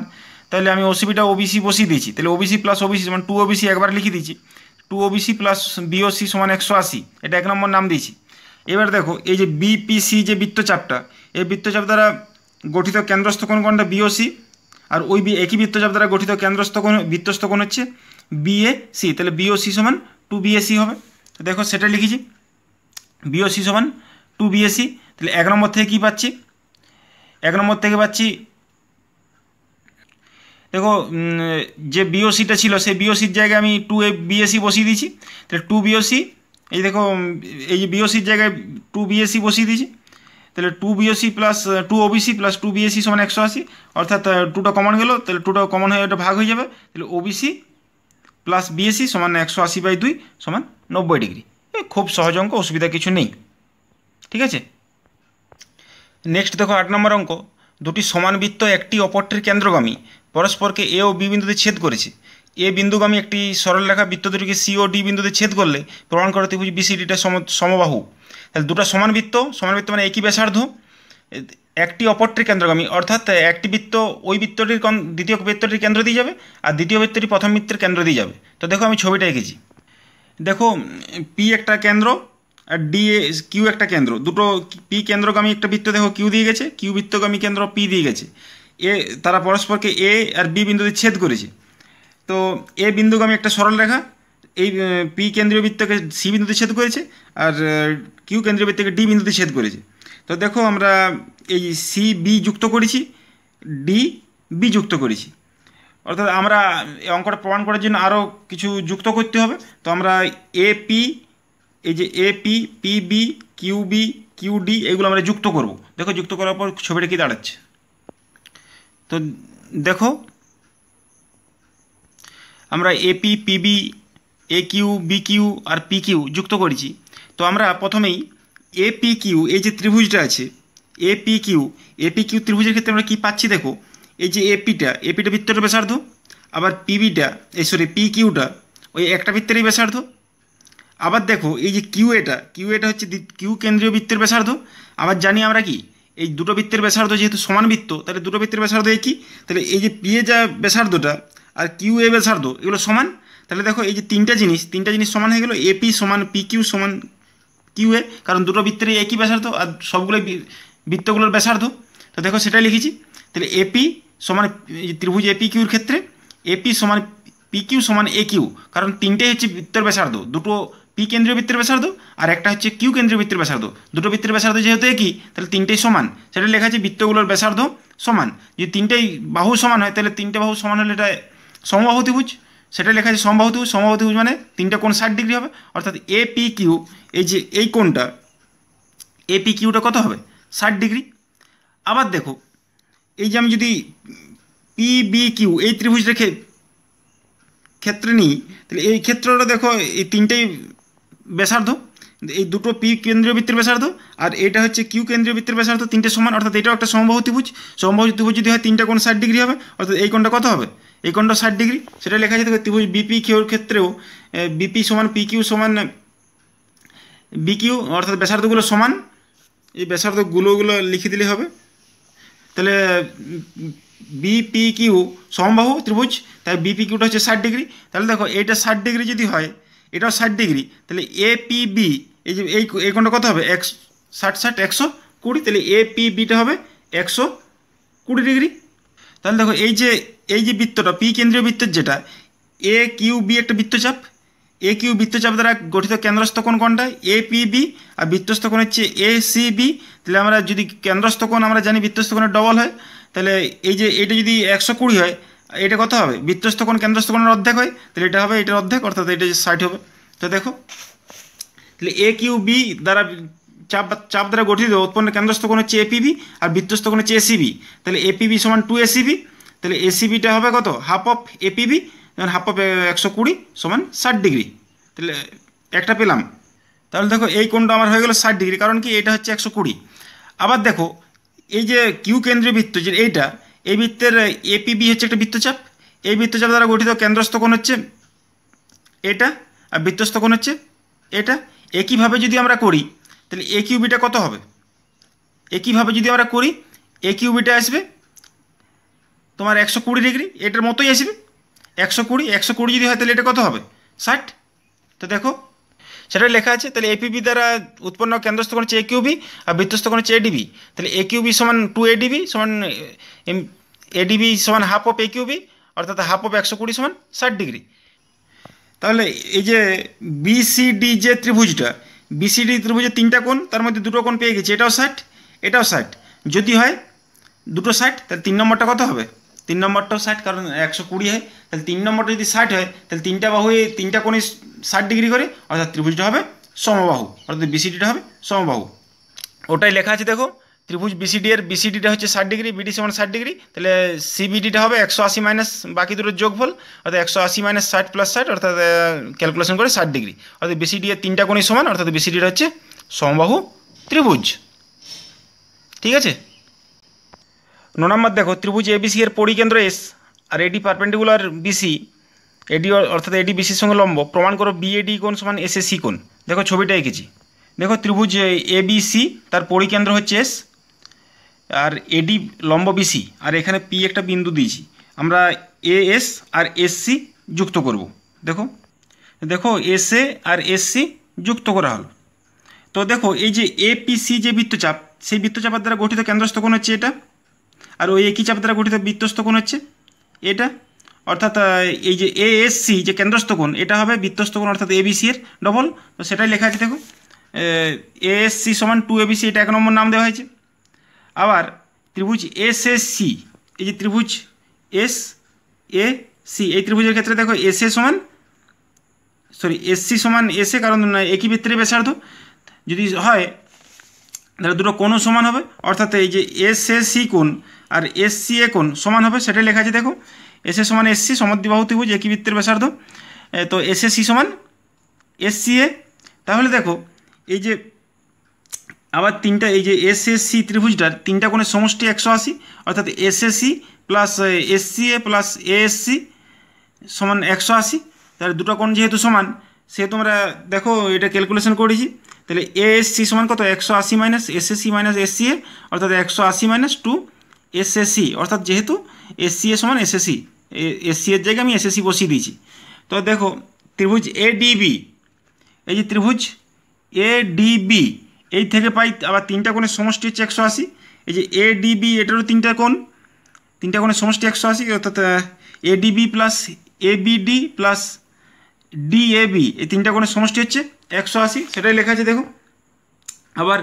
তাহলে আমি ওসিবিটা ওবিসি বসিয়ে দিয়েছি, তাহলে ওবিসি প্লাস ওবিসি সমান 2 ওবিসি একবার লিখে দিয়েছি, 2 ওবিসি প্লাস বিওসি সমান 180, এটা 1 নম্বর নাম দিয়েছি। এবার দেখো এই যে বিপিসি যে বৃত্তচাপটা, এই বৃত্তচাপ দ্বারা গঠিত কেন্দ্রস্থ কোণ কোণটা বিওসি, আর ওই একই বৃত্তচাপ দ্বারা গঠিত বৃত্তস্থ কোণ হচ্ছে বিএসি, তাহলে বিওসি সমান 2 বিএসি হবে। দেখো সেটা লিখেছি বিওসি সমান 2 বিএসি। তাহলে 1 নম্বর থেকে কী পাচ্ছি, 1 নম্বর থেকে পাচ্ছি দেখো যে বিওসিটা ছিল সেই বিওসির জায়গায় আমি 2 বিএসি বসিয়ে দিয়েছি, তাহলে 2 বিওসি, এই দেখো এই যে বিওসির জায়গায় 2 বিএসি বসিয়ে দিয়েছি, তাহলে 2 BOC plus 2 OBC plus 2 BAC সমান 180, অর্থাৎ 2টা কমন গেল, তাহলে 2টা কমন হয়ে ওটা ভাগ হয়ে যাবে, তাহলে ওবিসি প্লাস বিএসি সমান 180/2 সমান 90 ডিগ্রি। খুব সহজ অঙ্ক, অসুবিধা কিছু নেই, ঠিক আছে। নেক্সট দেখো 8 নম্বর অঙ্ক, দুটি সমান বৃত্ত একটি অপরটির কেন্দ্রগামী পরস্পরকে এ ও বি বিন্দুতে ছেদ করেছে। এ বিন্দুগামী একটি সরলরেখা বৃত্ত দুটিকে সি ও ডি বিন্দুতে ছেদ করলে প্রমাণ করো ত্রিভুজ বিসিডিটা সমবাহু। তাহলে দুটো সমান বৃত্ত মানে একই ব্যাসার্ধ, একটি অপরটির কেন্দ্রগামী, অর্থাৎ একটি বৃত্ত ওই বৃত্তটির দ্বিতীয় বৃত্তটির কেন্দ্র দিয়ে যাবে, আর দ্বিতীয় বৃত্তটি প্রথম বৃত্তের কেন্দ্র দিয়ে যাবে। তো দেখো আমি ছবিটা এঁকেছি, দেখো পি একটা কেন্দ্র আর ডি কিউ একটা কেন্দ্র, দুটো পি কেন্দ্রগামী একটা বৃত্ত দেখো কিউ দিয়ে গেছে, কিউ বৃত্তগামী কেন্দ্র পি দিয়ে গেছে, তারা পরস্পরকে এ আর বি বিন্দুতে ছেদ করেছে। তো এ বিন্দুগামী একটা সরলরেখা এই পি কেন্দ্রীয় বৃত্তকে সি বিন্দুতে ছেদ করেছে, আর কিউ কেন্দ্রীয় বৃত্তকে ডি বিন্দুতে ছেদ করেছে। তো দেখো আমরা এই সি বি যুক্ত করেছি, ডি বি যুক্ত করেছি, অর্থাৎ আমরা এই অঙ্কটা প্রমাণ করার জন্য আরও কিছু যুক্ত করতে হবে। তো আমরা এপি, এই যে এপি, পিবি, কিউবি, কিউডি এগুলো আমরা যুক্ত করব। দেখো যুক্ত করার পর ছবিটা কি দাঁড়াচ্ছে, তো দেখো আমরা এপি, পিবি, এ Q, B Q R P Q যুক্ত করেছি। তো আমরা প্রথমেই এপি কিউ, এই যে ত্রিভুজটা আছে এপি কিউ ত্রিভুজের ক্ষেত্রে আমরা কী পাচ্ছি, দেখো এই যে এপিটা বৃত্তটার ব্যাসার্ধ, আবার পিবিটা পি কিউটা ওই একটা বৃত্তেরই ব্যাসার্ধ। আবার দেখো এই যে কিউ এটা হচ্ছে কিউ কেন্দ্রীয় বৃত্তের ব্যাসার্ধ। আবার জানি আমরা কি এই দুটো বৃত্তের ব্যাসার্ধ যেহেতু সমান বৃত্ত, তাহলে দুটো বৃত্তের ব্যাসার্ধ একই, তাহলে এই যে পি এ যা ব্যাসার্ধটা আর কিউ এ ব্যাসার্ধ এগুলো সমান। তাহলে দেখো এই যে তিনটা জিনিস সমান হয়ে গেল, এপি সমান পি কিউ সমান কিউ এ, কারণ দুটো বৃত্তেরই একই ব্যাসার্ধ আর সবগুলোই বৃত্তগুলোর ব্যাসার্ধ। তো দেখো সেটাই লিখেছি, তাহলে এপি সমান ত্রিভুজ এপি কিউর ক্ষেত্রে এপি সমান পি কিউ সমান এ কিউ, কারণ তিনটেই হচ্ছে বৃত্তের ব্যাসার্ধ, দুটো পি কেন্দ্রীয় বৃত্তের ব্যাসার্ধ আর একটা হচ্ছে কিউ কেন্দ্রীয় বৃত্তের ব্যাসার্ধ, দুটো বৃত্তের ব্যাসার্ধ যেহেতু একই তাহলে তিনটেই সমান, সেটা লেখা আছে বৃত্তগুলোর ব্যাসার্ধ সমান। যদি তিনটেই বাহু সমান হয় তাহলে তিনটে বাহু সমান হলে এটা সমবাহু ত্রিভুজ, সেটা লেখা আছে সমবাহু ত্রিভুজ। সমবাহু ত্রিভুজ মানে তিনটা কোণ 60 ডিগ্রি হবে, অর্থাৎ এ পি কিউ, এই যে এই কোণটা এ পি কিউটা কত হবে 60 ডিগ্রি। আবার দেখো এই যে আমি যদি পি বি কিউ এই ত্রিভুজ রেখে ক্ষেত্রে নিই তাহলে এই ক্ষেত্রটা দেখো এই তিনটেই ব্যাসার্ধ, এই দুটো পি কেন্দ্রীয় বৃত্তের ব্যাসার্ধ আর এটা হচ্ছে কিউ কেন্দ্রীয় বৃত্তের ব্যাসার্ধ, তিনটে সমান, অর্থাৎ এটাও একটা সমবাহু ত্রিভুজ। সমবাহু ত্রিভুজ যদি হয় তিনটা কোণ 60 ডিগ্রি হবে, অর্থাৎ এই কোণটা কত হবে, এই কোণটা 60 ডিগ্রি। সেটা লেখা আছে দেখো ত্রিভুজ বিপি কিউর ক্ষেত্রেও বিপি সমান পি কিউ সমান বি কিউ, অর্থাৎ ব্যাসার্ধগুলো সমান, এই ব্যাসার্ধগুলো লিখে দিলে হবে। তাহলে বিপি কিউ সমবাহু ত্রিভুজ, তাই বিপি কিউটা হচ্ছে 60 ডিগ্রি। তাহলে দেখো এইটা 60 ডিগ্রি যদি হয় এটাও 60 ডিগ্রি, তাহলে এ পি বি এই যে এই কোণটা কত হবে 60 120, তাহলে এ পি বিটা হবে 120 ডিগ্রি। তাহলে দেখো এই যে বৃত্তটা পি কেন্দ্রীয় বৃত্তের যেটা এ কিউ বি একটা বৃত্তচাপ, এ কিউ বৃত্তচাপ দ্বারা গঠিত কেন্দ্রস্থ কোণ কোনটা এ পি বি, আর বৃত্তস্থ কোণ হচ্ছে এ সি বি। তাহলে আমরা যদি কেন্দ্রস্থ কোণ আমরা জানি বৃত্তস্থ কোণের ডবল হয়, তাহলে এই যে এটা যদি 120 হয় এটা কত হবে বৃত্তস্থ কোণ কেন্দ্রস্থ কোণের অর্ধেক হয়, তাহলে এটা হবে এটার অর্ধেক, অর্থাৎ এটা 60 হবে। তো দেখো তাহলে এ কিউ বি দ্বারা চাপ দ্বারা গঠিত উৎপন্ন কেন্দ্রস্থ কোণ হচ্ছে এপিবি আর বৃত্তস্থ কোণ হচ্ছে এসিবি। তাহলে এপিবি সমান 2 এসিবি, তাহলে এসিবিটা হবে কত half of APB, half of 120 সমান 60 ডিগ্রি। তাহলে একটা পেলাম। তাহলে দেখো এই কোণটা আমার হয়ে গেল 60 ডিগ্রি, কারণ কি এটা হচ্ছে 120। আবার দেখো এই যে কিউ কেন্দ্রীয় বৃত্ত যে এইটা, এই বৃত্তের এপিবি হচ্ছে একটা বৃত্তচাপ, এই বৃত্তচাপ দ্বারা গঠিত কেন্দ্রস্থ কোণ হচ্ছে এটা আর বৃত্তস্থ কোণ হচ্ছে এটা। একইভাবে যদি আমরা করি তাহলে এ কিউবিটা কত হবে, একইভাবে যদি আমরা করি এ কিউবিটা আসবে তোমার 120 ডিগ্রি, এটার মতোই আসবে 120 যদি হয় তাহলে এটা কত হবে 60। তো দেখো সেটা লেখা আছে, তাহলে এপিবি দ্বারা উৎপন্ন কেন্দ্রস্থ কোণ হচ্ছে এ কিউবি আর বৃত্তস্থ কোণ হচ্ছে এডিবি। তাহলে এ কিউবি সমান 2 এডিবি সমান এডিবি সমান হাফ অফ এ কিউবি, অর্থাৎ হাফ অফ 120 সমান 60 ডিগ্রি। তাহলে এই যে বিসিডি যে ত্রিভুজটা, বিসিডি ত্রিভুজের তিনটা কোণ, তার মধ্যে দুটো কোণ পেয়ে গেছি, এটাও 60 এটাও 60। যদি হয় দুটো 60 তাহলে 3 নম্বরটা কত হবে, 3 নম্বরটাও 60, কারণ 120 হয়। তাহলে 3 নম্বরটা যদি 60 হয় তাহলে তিনটা বাহু তিনটা কোণই 60 ডিগ্রি করে, অর্থাৎ ত্রিভুজটা হবে সমবাহু, অর্থাৎ বিসিডিটা হবে সমবাহু। ওটাই লেখা আছে দেখো ত্রিভুজ বিসিডি এর বিসিডিটা হচ্ছে 60 ডিগ্রি, বিডি সমান 60 ডিগ্রি, তাহলে সিবিডিটা হবে 180 মাইনাস বাকি দুটোর যোগফল, অর্থাৎ 180 মাইনাস 60 প্লাস 60, অর্থাৎ ক্যালকুলেশন করে 60 ডিগ্রি, অর্থাৎ বিসিডি এর তিনটা কোণই সমান, অর্থাৎ বিসিডিটা হচ্ছে সমবাহু ত্রিভুজ। ঠিক আছে। 9 নম্বর দেখো ত্রিভুজ এবিসি এর পরিকেন্দ্র এস আর এডি পারপেন্ডিকুলার বিসি, এডি অর্থাৎ এডি বিসির সঙ্গে লম্ব, প্রমাণ করো বিএডি কোণ সমান এসএসি কোণ। দেখো ছবিটা এঁকেছি, দেখো ত্রিভুজ এবিসি তার পরিকেন্দ্র হচ্ছে এস আর এডি লম্ব বিসি, আর এখানে পি একটা বিন্দু দিয়েছি, আমরা এএস আর এসসি যুক্ত করব। দেখো দেখো এসএ আর এসসি যুক্ত করা হলো। তো দেখো এই যে এপিসি যে বৃত্তচাপ, সেই বৃত্তচাপের দ্বারা গঠিত কেন্দ্রস্থ কোণ হচ্ছে এটা, আর ওই একই চাপ দ্বারা গঠিত বৃত্তস্থ কোণ হচ্ছে এটা, অর্থাৎ এই যে এএসসি যে কেন্দ্রস্থ কোণ এটা হবে বৃত্তস্থ কোণ, অর্থাৎ এবিসি এর ডবল। তো সেটাই লেখা আছে দেখো এএসসি সমান 2 এবিসি, এটা 1 নম্বর নাম দেওয়া হয়েছে। আবার ত্রিভুজ এসএসসি, এই যে ত্রিভুজ এস এ সি, এই ত্রিভুজের ক্ষেত্রে দেখো এসএ সমান এসসি সমান এসএ, কারণ একই বৃত্তের ব্যাসার্ধ যদি হয় তাহলে দুটো কোণও সমান হবে, অর্থাৎ এই যে এসএসি কোণ আর এসসিএ কোণ সমান হবে, সেটাই লেখা আছে দেখো এসএ সমান এসসি সমদ্বিবাহু ত্রিভুজ একই বৃত্তের ব্যাসার্ধ, তো এসএসি সমান এসসিএ। তাহলে দেখো এই যে আবার তিনটা এই যে এসএসসি ত্রিভুজটার তিনটা কোণের সমষ্টি 180, অর্থাৎ SSC plus SCA plus ASC সমান 180। তাহলে দুটো কোণ যেহেতু সমান সেহেতু আমরা দেখো এটা ক্যালকুলেশন করেছি, তাহলে এএসসি সমান কত 180 মাইনাস এসএসসি মাইনাস এসসিএ, অর্থাৎ 180 মাইনাস 2 এসএসসি, অর্থাৎ যেহেতু এসসিএ সমান এসএসসি, এসসি এর জায়গায় আমি এসএসসি বসিয়ে দিয়েছি। তো দেখো ত্রিভুজ এডিবি, এই যে ত্রিভুজ এডিবি এই থেকে পাই আবার তিনটা কোণের সমষ্টি হচ্ছে 180, এই যে এডিবি এটারও তিনটা কোণের সমষ্টি 180, অর্থাৎ ADB plus ABD plus DAB এই তিনটা কোণের সমষ্টি হচ্ছে 180, সেটাই লেখা আছে দেখো। আবার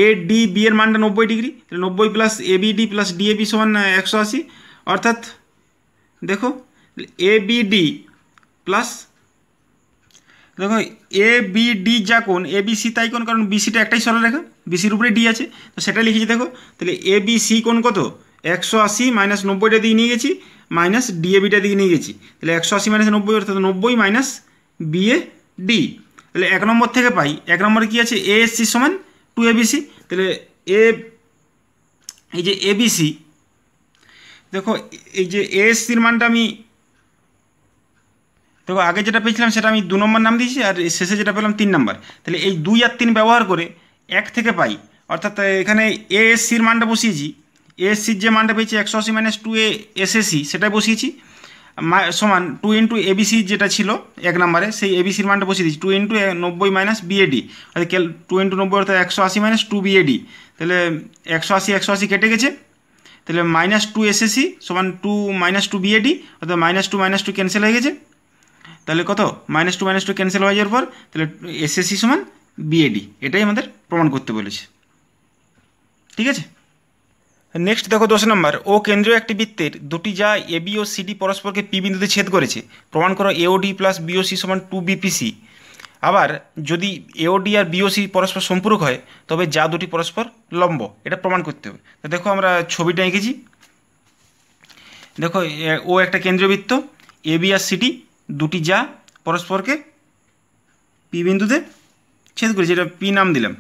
এডিবি এর মানটা 90 ডিগ্রি, তাহলে 90 প্লাস এবিডি প্লাস ডিএবি সমান 180, অর্থাৎ দেখো এবিডি প্লাস দেখো এবিডি যা কোণ এবিসি তাই কোণ, কারণ বিসিটা একটাই সরলরেখা, বিসির উপরে ডি আছে, তো সেটা লিখেছি দেখো। তাহলে এবিসি কোণ কত 180 মাইনাস 90টা দিকে নিয়ে গেছি মাইনাস ডিএবিটা দিকে নিয়ে গেছি, তাহলে 180 মাইনাস 90 অর্থাৎ 90 মাইনাস বিএ ডি। তাহলে 1 নম্বর থেকে পাই, 1 নম্বরে কী আছে এএসসি সমান 2ABC, তাহলে এই যে এবিসি দেখো এই যে এএসসির মানটা আমি দেখো আগে যেটা পেয়েছিলাম সেটা আমি 2 নম্বর নাম দিয়েছি, আর শেষে যেটা পেলাম 3 নম্বর। তাহলে এই 2 আর 3 ব্যবহার করে 1 থেকে পাই, অর্থাৎ এখানে এএসসির মানটা বসিয়েছি, এএসসির যে মানটা পেয়েছি 180 মাইনাস 2ASSC সেটাই বসিয়েছি সমান 2 ইন্টু এবিসি যেটা ছিল 1 নম্বরে, সেই এবিসির মানটা বসিয়ে দিয়েছি 2 ইন্টু 90 মাইনাস বিএডি, অর্থাৎ 2 ইন্টু 90 অর্থাৎ 180 মাইনাস 2BAD, তাহলে 180 কেটে গেছে, তাহলে মাইনাস 2SSC সমান 2 মাইনাস 2BAD, অর্থাৎ মাইনাস 2 ক্যান্সেল হয়ে গেছে, তাহলে কত মাইনাস 2 ক্যান্সেল হয়ে যাওয়ার পর তাহলে এসএসসি সমান বিএডি, এটাই আমাদের প্রমাণ করতে বলেছে। ঠিক আছে, নেক্সট দেখো 10 নম্বর, ও কেন্দ্রীয় একটি বৃত্তের দুটি যা এবি ও সিডি পরস্পরকে পি বিন্দুতে ছেদ করেছে, প্রমাণ করো এওডি প্লাস বিওসি সমান 2BPC। আবার যদি এওডি আর বিওসি পরস্পর সম্পূরক হয় তবে যা দুটি পরস্পর লম্ব, এটা প্রমাণ করতে হবে। তো দেখো আমরা ছবিটা এঁকেছি, দেখো ও একটা কেন্দ্রীয় বৃত্ত, এবি আর সিডি দুটি যা পরস্পরকে পি বিন্দুতে ছেদ করেছে, এটা পি নাম দিলাম,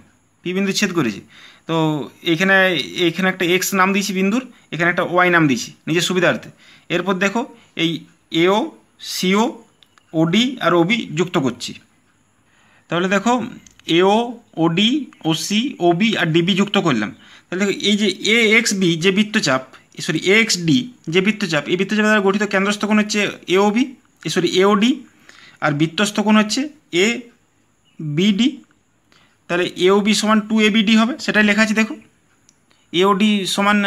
পি বিন্দু ছেদ করেছে। তো এখানে একটা এক্স নাম দিয়েছি বিন্দুর, এখানে একটা ওয়াই নাম দিয়েছি নিজের সুবিধার্থে। এরপর দেখো এই এও সিও ওডি আর ওবি যুক্ত করছি, তাহলে দেখো এও ওডি ওসি ওবি আর ডিবি যুক্ত করলাম। তাহলে দেখো এই যে এ এক্স বি যে বৃত্তচাপ, সরি এ এক্স ডি যে বৃত্তচাপ, এই বৃত্তচাপ দ্বারা গঠিত কেন্দ্রস্থ কোণ হচ্ছে এওবি, এওডি, আর বৃত্তস্থ কোণ হচ্ছে এ বিডি। তাহলে এওবি সমান 2ABD হবে, সেটাই লেখা আছে দেখো। এওডি সমান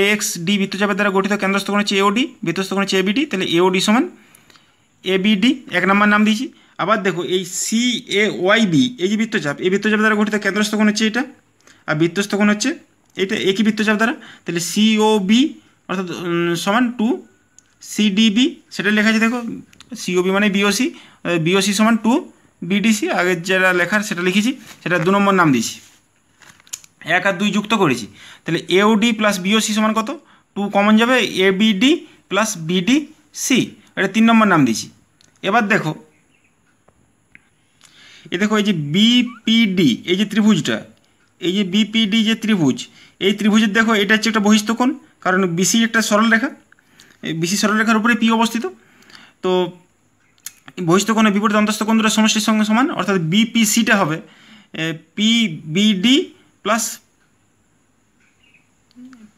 AXD বৃত্তচাপের দ্বারা গঠিত কেন্দ্রস্থ কোণ হচ্ছে এওডি, বৃত্তস্থ কোণ হচ্ছে ABD, তাহলে এওডি সমান ABD 1 নম্বর নাম দিয়েছি। আবার দেখো এই CAYB এই যে বৃত্তচাপ, এই বৃত্তচাপ দ্বারা গঠিত কেন্দ্রস্থ কোণ হচ্ছে এটা, আর বৃত্তস্থ কোণ হচ্ছে এটা, একই বৃত্তচাপ দ্বারা, তাহলে COB অর্থাৎ সমান 2CDB, সেটা লেখা আছে দেখো। COB মানে বিওসি, বিওসি সমান 2BDC, আগের যেটা লেখার সেটা লিখেছি, সেটা 2 নম্বর নাম দিয়েছি। 1 আর 2 যুক্ত করেছি, তাহলে এওডি প্লাস বিওসি সমান কত 2 কমন যাবে, ABD প্লাস BDC, এটা 3 নম্বর নাম দিয়েছি। এবার দেখো এই যে BPD এই যে ত্রিভুজটা, এই যে BPD যে ত্রিভুজ, এই ত্রিভুজের দেখো এটা হচ্ছে একটা বহিস্থ কোণ, কারণ বিসি একটা সরলরেখা, বিসি সরলরেখার উপরে পি অবস্থিত। তো বহিস্থ কোণের বিপরীত অন্তস্থ কোণ দুটো সমষ্টির সঙ্গে সমান, অর্থাৎ বিপিসিটা হবে পিবিডি প্লাস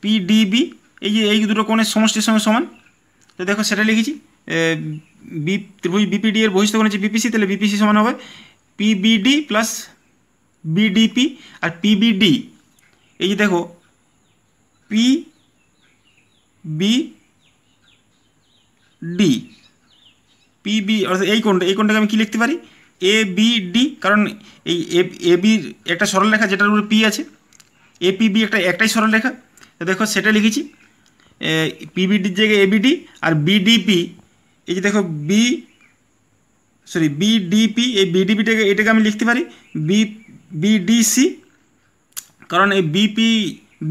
পিডিবি, এই যে এই দুটো কোণের সমষ্টির সঙ্গে সমান। তো দেখো সেটা লিখেছি, ত্রিভুজ বিপিডি এর বহিস্থ কোণ হচ্ছে বিপিসি, তাহলে বিপিসি সমান হবে পিবিডি প্লাস বিডিপি, আর পিবিডি এই যে দেখো পিবিডি পিবি, অর্থাৎ এই কোণটাকে আমি কী লিখতে পারি ABD, কারণ এই এবির একটা সরলরেখা যেটার উপরে পি আছে, APB একটাই সরলরেখা, তো দেখো সেটা লিখেছি পিবিডির জায়গায় ABD, আর বিডিপি এই যে দেখো বিডিপি, এই বিডিপিটাকে এটাকে আমি লিখতে পারি বিডিসি, কারণ এই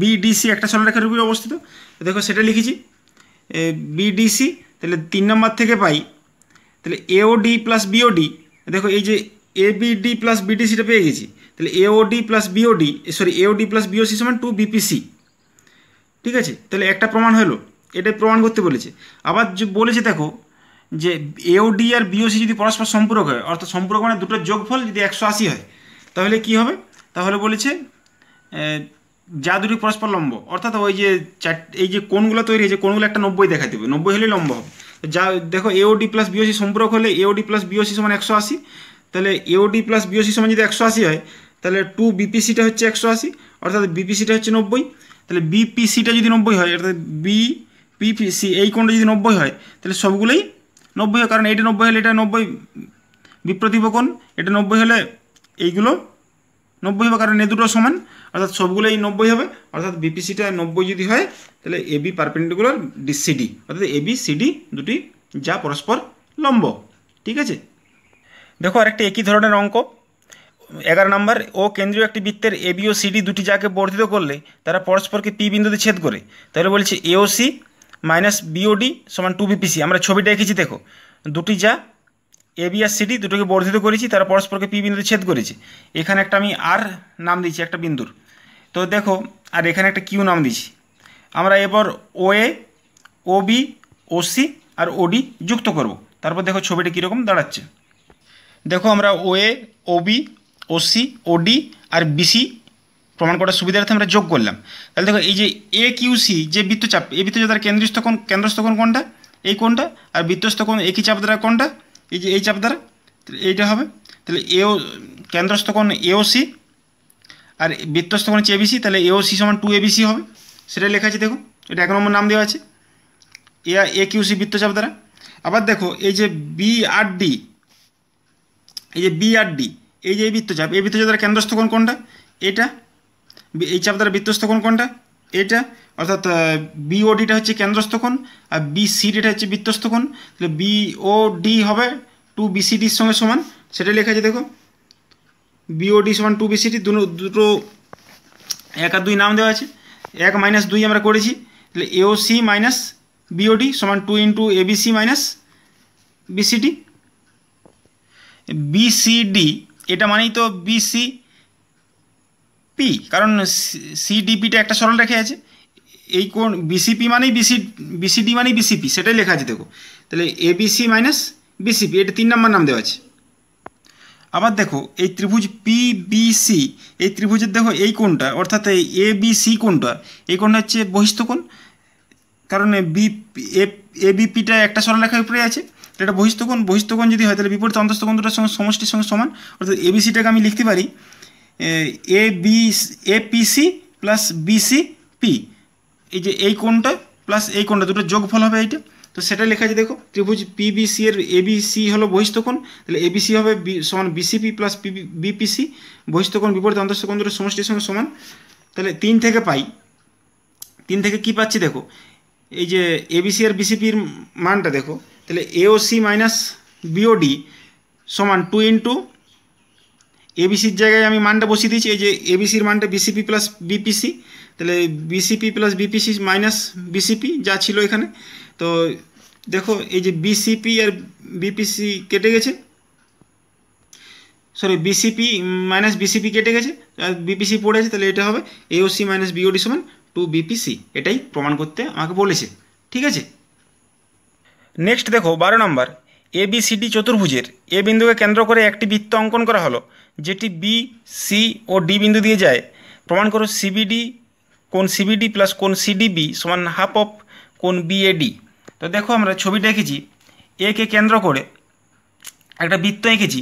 বিডিসি একটা সরলরেখার উপরে অবস্থিত, তো দেখো সেটা লিখেছি বিডিসি। তাহলে 3 নম্বর থেকে পাই, তাহলে এওডি প্লাস বিওডি, দেখো এই যে ABD প্লাস বিডিসিটা পেয়ে গেছি, তাহলে এওডি প্লাস বিওসি সমান 2BPC। ঠিক আছে, তাহলে একটা প্রমাণ হলো, এটাই প্রমাণ করতে বলেছে। আবার যে বলেছে দেখো যে এওডি আর বিওসি যদি পরস্পর সম্পূরক হয়, অর্থাৎ সম্পূরক মানে দুটোর যোগফল যদি 180 হয়, তাহলে কি হবে, তাহলে বলেছে যা দুটি পরস্পর লম্ব, অর্থাৎ ওই যে এই যে কোণগুলো তৈরি হয়েছে কোণগুলো একটা 90 দেখাতে হবে, 90 হলে লম্ব হবে। যা দেখো এওডি প্লাস বিওসি সম্পূরক হলে এওডি প্লাস বিওসি সমান 180, তাহলে এওডি প্লাস বিওসি সমান যদি 180 হয়, তাহলে 2BPCটা হচ্ছে 180, অর্থাৎ BPCটা হচ্ছে 90, তাহলে BPCটা যদি 90 হয়, অর্থাৎ BPC এই কোণটা যদি 90 হয়, তাহলে সবগুলোই 90 হয়, কারণ এটা 90 হলে এটা 90 বিপ্রতীপ কোণ, এটা 90 হলে এইগুলো 90 হবে, কারণ এই দুটো সমান, অর্থাৎ সবগুলোই 90 হবে। অর্থাৎ বিপিসিটা 90 যদি হয় তাহলে এবি পারপেন্ডিকুলার সিডি, অর্থাৎ এবি সিডি দুটি যা পরস্পর লম্ব। ঠিক আছে, দেখো আরেকটি একই ধরনের অঙ্ক 11 নম্বর। ও কেন্দ্রীয় একটি বৃত্তের এবি ও সিডি দুটি যাকে বর্ধিত করলে তারা পরস্পরকে পি বিন্দুতে ছেদ করে, তাহলে বলছে এওসি মাইনাস বিওডি সমান 2 বিপিসি। আমরা ছবিটা এঁকেছি, দেখো দুটি যা এবি আর সিডি দুটোকে বর্ধিত করেছি, তারা পরস্পরকে পি বিন্দুতে ছেদ করেছে। এখানে একটা আমি আর নাম দিয়েছি একটা বিন্দুর, তো দেখো, আর এখানে একটা কিউ নাম দিয়েছি। আমরা এবার ওএ, ওবি, ওসি আর ওডি যুক্ত করব। তারপর দেখো ছবিটা কীরকম দাঁড়াচ্ছে। দেখো আমরা ওএ, ওবি, ওসি, ওডি আর বিসি প্রমাণ করার সুবিধার্থে আমরা যোগ করলাম। তাহলে দেখো এই যে এ কিউসি যে বৃত্তচাপ, এই বৃত্তচাপ তার কেন্দ্রস্থ কোণ কোনটা? এই কোণটা। আর বৃত্তস্থ কোণ একই চাপ দ্বারা কোনটা? এই যে এই চাপ দ্বারা, এইটা হবে। তাহলে এও কেন্দ্রস্থ কোণ এওসি আর বৃত্তস্থ কোণ হচ্ছে এবিসি, তাহলে এওসি সমান 2 এবিসি হবে, সেটাই লেখা আছে। দেখো এটা 1 নম্বর নাম দেওয়া আছে এ কিউসি বৃত্তচাপ দ্বারা। আবার দেখো এই যে বি আর ডি, এই যে বি আর ডি, এই যে এই বৃত্তচাপ, এই বৃত্তচাপ দ্বারা কেন্দ্রস্থ কোণ কোনটা? এটা। এই চাপ দ্বারা বৃত্তস্থ কোণ কোনটা? এটা। অর্থাৎ বিওডিটা হচ্ছে কেন্দ্রস্থ কোণ আর বিসিডিটা হচ্ছে বৃত্তস্থ কোণ। তাহলে বিওডি হবে 2 বিসিডির সঙ্গে সমান, সেটা লেখা আছে। দেখো বিওডি সমান 2 বিসিডি, দুটো 1 আর 2 নাম দেওয়া আছে। 1 মাইনাস 2 আমরা করেছি, তাহলে এওসি মাইনাস বিওডি সমান 2 into ABC minus BCD. BCD এটা মানেই তো বিসি পি, কারণ সিডিপিটা একটা সরল রেখে আছে। এই কোণ বিসিপি মানেই বিসিডি মানেই বিসিপি, সেটাই লেখা আছে। দেখো তাহলে এবিসি মাইনাস বিসিপি, এটা 3 নম্বর নাম দেওয়া আছে। আবার দেখো এই ত্রিভুজ পিবিসি, এই ত্রিভুজের দেখো এই কোণটা, অর্থাৎ এই এবিসি কোণটা, এই কোণটা হচ্ছে বহিস্থ কোণ, কারণ এবিপিটা একটা সরলরেখার উপরে আছে, এটা বহিস্থ কোণ। বহিস্থ কোণ যদি হয় তাহলে বিপরীত অন্তস্থ কোণ দুটোর সঙ্গে সমষ্টির সঙ্গে সমান। অর্থাৎ এবিসিটাকে আমি লিখতে পারি এপিসি প্লাস বিসিপি, এই যে এই কোণটা প্লাস এই কোণটা দুটো যোগফল হবে এইটা, তো সেটা লেখা আছে। দেখো ত্রিভুজ পিবিসি এর এবিসি হলো বহিস্থ কোণ, তাহলে এবিসি হবে সমান বিসিপি প্লাস বিপিসি, বহিস্থ কোণ বিপরীত অন্তস্থ কোণ দুটো সমষ্টির সঙ্গে সমান। তাহলে 3 থেকে পাই, 3 থেকে কী পাচ্ছি? দেখো এই যে এবিসি আর বিসিপির মানটা দেখো, তাহলে এওসি মাইনাস বিওডি সমান 2 ইন্টু এবিসির জায়গায় আমি মানটা বসিয়ে দিয়েছি, এই যে এবিসির মানটা বিসিপি প্লাস বিপিসি, তাহলে BCP plus BPC minus BCP যা ছিল এখানে। তো দেখো এই যে বিসিপি আর বিপিসি কেটে গেছে, সরি বিসিপি মাইনাস বিসিপি কেটে গেছে আর বিপিসি পড়ে আছে, তাহলে এটা হবে এওসি মাইনাস বিওডি সমান 2 বিপিসি। এটাই প্রমাণ করতে আমাকে বলেছে। ঠিক আছে, নেক্সট দেখো 12 নম্বর। এবিসিডি চতুর্ভুজের এ বিন্দুকে কেন্দ্র করে একটি বৃত্ত অঙ্কন করা হলো, যেটি বি, সি ও ডি বিন্দু দিয়ে যায়। প্রমাণ করো সিবিডি কোণ সিবিডি প্লাস কোণ সিডিবি সমান হাফ অফ কোণ বিএডি। তো দেখো আমরা ছবিটা এঁকেছি, এ কে কেন্দ্র করে একটা বৃত্ত এঁকেছি,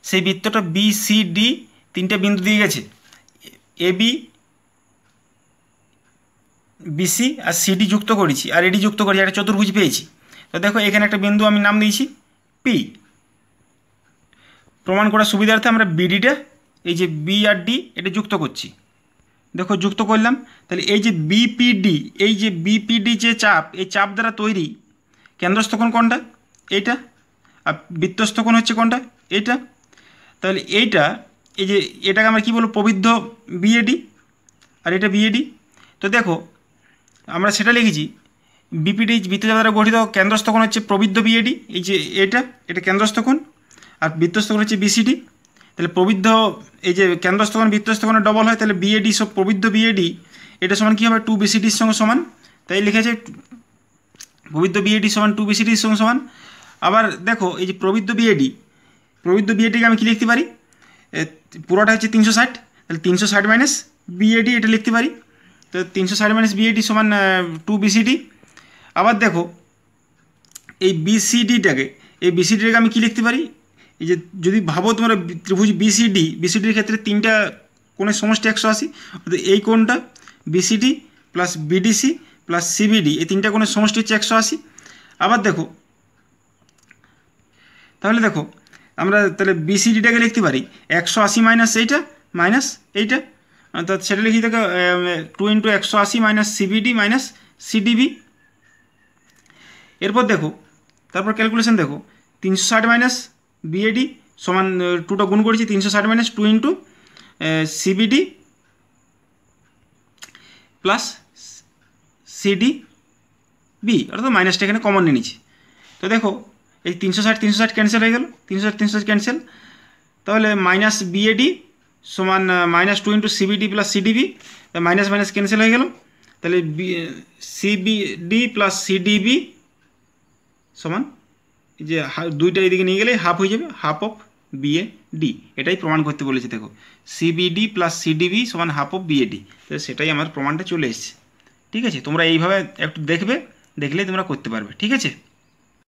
সেই বৃত্তটা বি সি ডি 3টে বিন্দু দিয়ে গেছে, এবি, বিসি আর সিডি যুক্ত করেছি আর এডি যুক্ত করেছি, একটা চতুর্ভুজ পেয়েছি। তো দেখো এখানে একটা বিন্দু আমি নাম দিয়েছি পি। প্রমাণ করার সুবিধার্থে আমরা বিডিটা, এই যে বি আর ডি এটা যুক্ত করছি। দেখো যুক্ত করলাম, তাহলে এই যে বিপিডি, এই যে বিপিডি যে চাপ, এই চাপ দ্বারা তৈরি কেন্দ্রস্থ কোণ কোনটা? এইটা। আর বৃত্তস্থ কোণ হচ্ছে কোনটা? এইটা। তাহলে এইটা, এই যে এটাকে আমরা কী বলবো? প্রবৃদ্ধ বিএডি, আর এটা বিএডি। তো দেখো আমরা সেটা লিখেছি, বিপিডি বৃত্তচাপ দ্বারা গঠিত কেন্দ্রস্থ কোণ হচ্ছে প্রবৃদ্ধ বিএডি, এই যে এটা কেন্দ্রস্থ কোণ, আর বৃত্তস্থ কোণ হচ্ছে বিসিডি। তাহলে প্রবৃদ্ধ, এই যে কেন্দ্রস্থ কোণ বৃত্তস্থ কোণের ডবল হয়, তাহলে বিএডি সব প্রবৃদ্ধ বিএডি এটা সমান কী হবে? 2 বিসিডির সঙ্গে সমান। তাই লিখেছে প্রবৃদ্ধ বিএডি সমান 2 বিসিডির সঙ্গে সমান। আবার দেখো এই যে প্রবৃদ্ধ বিএডিকে আমি কী লিখতে পারি? পুরোটা হচ্ছে 360, তাহলে 360 মাইনাস বিএডি এটা লিখতে পারি। তো 360 মাইনাস বিএডি সমান 2 বিসিডি। আবার দেখো এই বিসিডিটাকে আমি কী লিখতে পারি? এই যে যদি ভাবো তোমরা ত্রিভুজ বিসিডির ক্ষেত্রে 3টা কোণের সমষ্টি 180, অর্থাৎ এই কোণটা BCD plus BDC plus CBD, এই 3টা কোণের সমষ্টি হচ্ছে 180। আবার দেখো তাহলে দেখো আমরা তাহলে বিসিডিটাকে লিখতে পারি 180 মাইনাস এইটা মাইনাস এইটা, অর্থাৎ সেটা লিখি দেখো 2 × 180 মাইনাস সিবিডি মাইনাস সিডিবি। এরপর দেখো তারপর ক্যালকুলেশন দেখো 360 মাইনাস বিএডি সমান 2টা গুণ করেছি 360 minus 2 × CBD plus CD B, অর্থাৎ মাইনাসটা এখানে কমন নিয়ে নিচ্ছি। তো দেখো এই 360 ক্যান্সেল হয়ে গেল, 360 ক্যান্সেল, তাহলে মাইনাস বিএডি সমান minus 2 × CBD plus সিডিবি, minus minus cancel হয়ে গেল, তাহলে সিবিডি প্লাস সিডিবি সমান যে দুইটা এদিকে নিয়ে গেলে হাফ হয়ে যাবে, হাফ অফ বিএডি। এটাই প্রমাণ করতে বলেছে। দেখো সিবিডি প্লাস সিডিবি সমান হাফ অফ বিএডি, তাহলে সেটাই আমার প্রমাণটা চলে এসেছে। ঠিক আছে, তোমরা এইভাবে একটু দেখবে, দেখলেই তোমরা করতে পারবে। ঠিক আছে।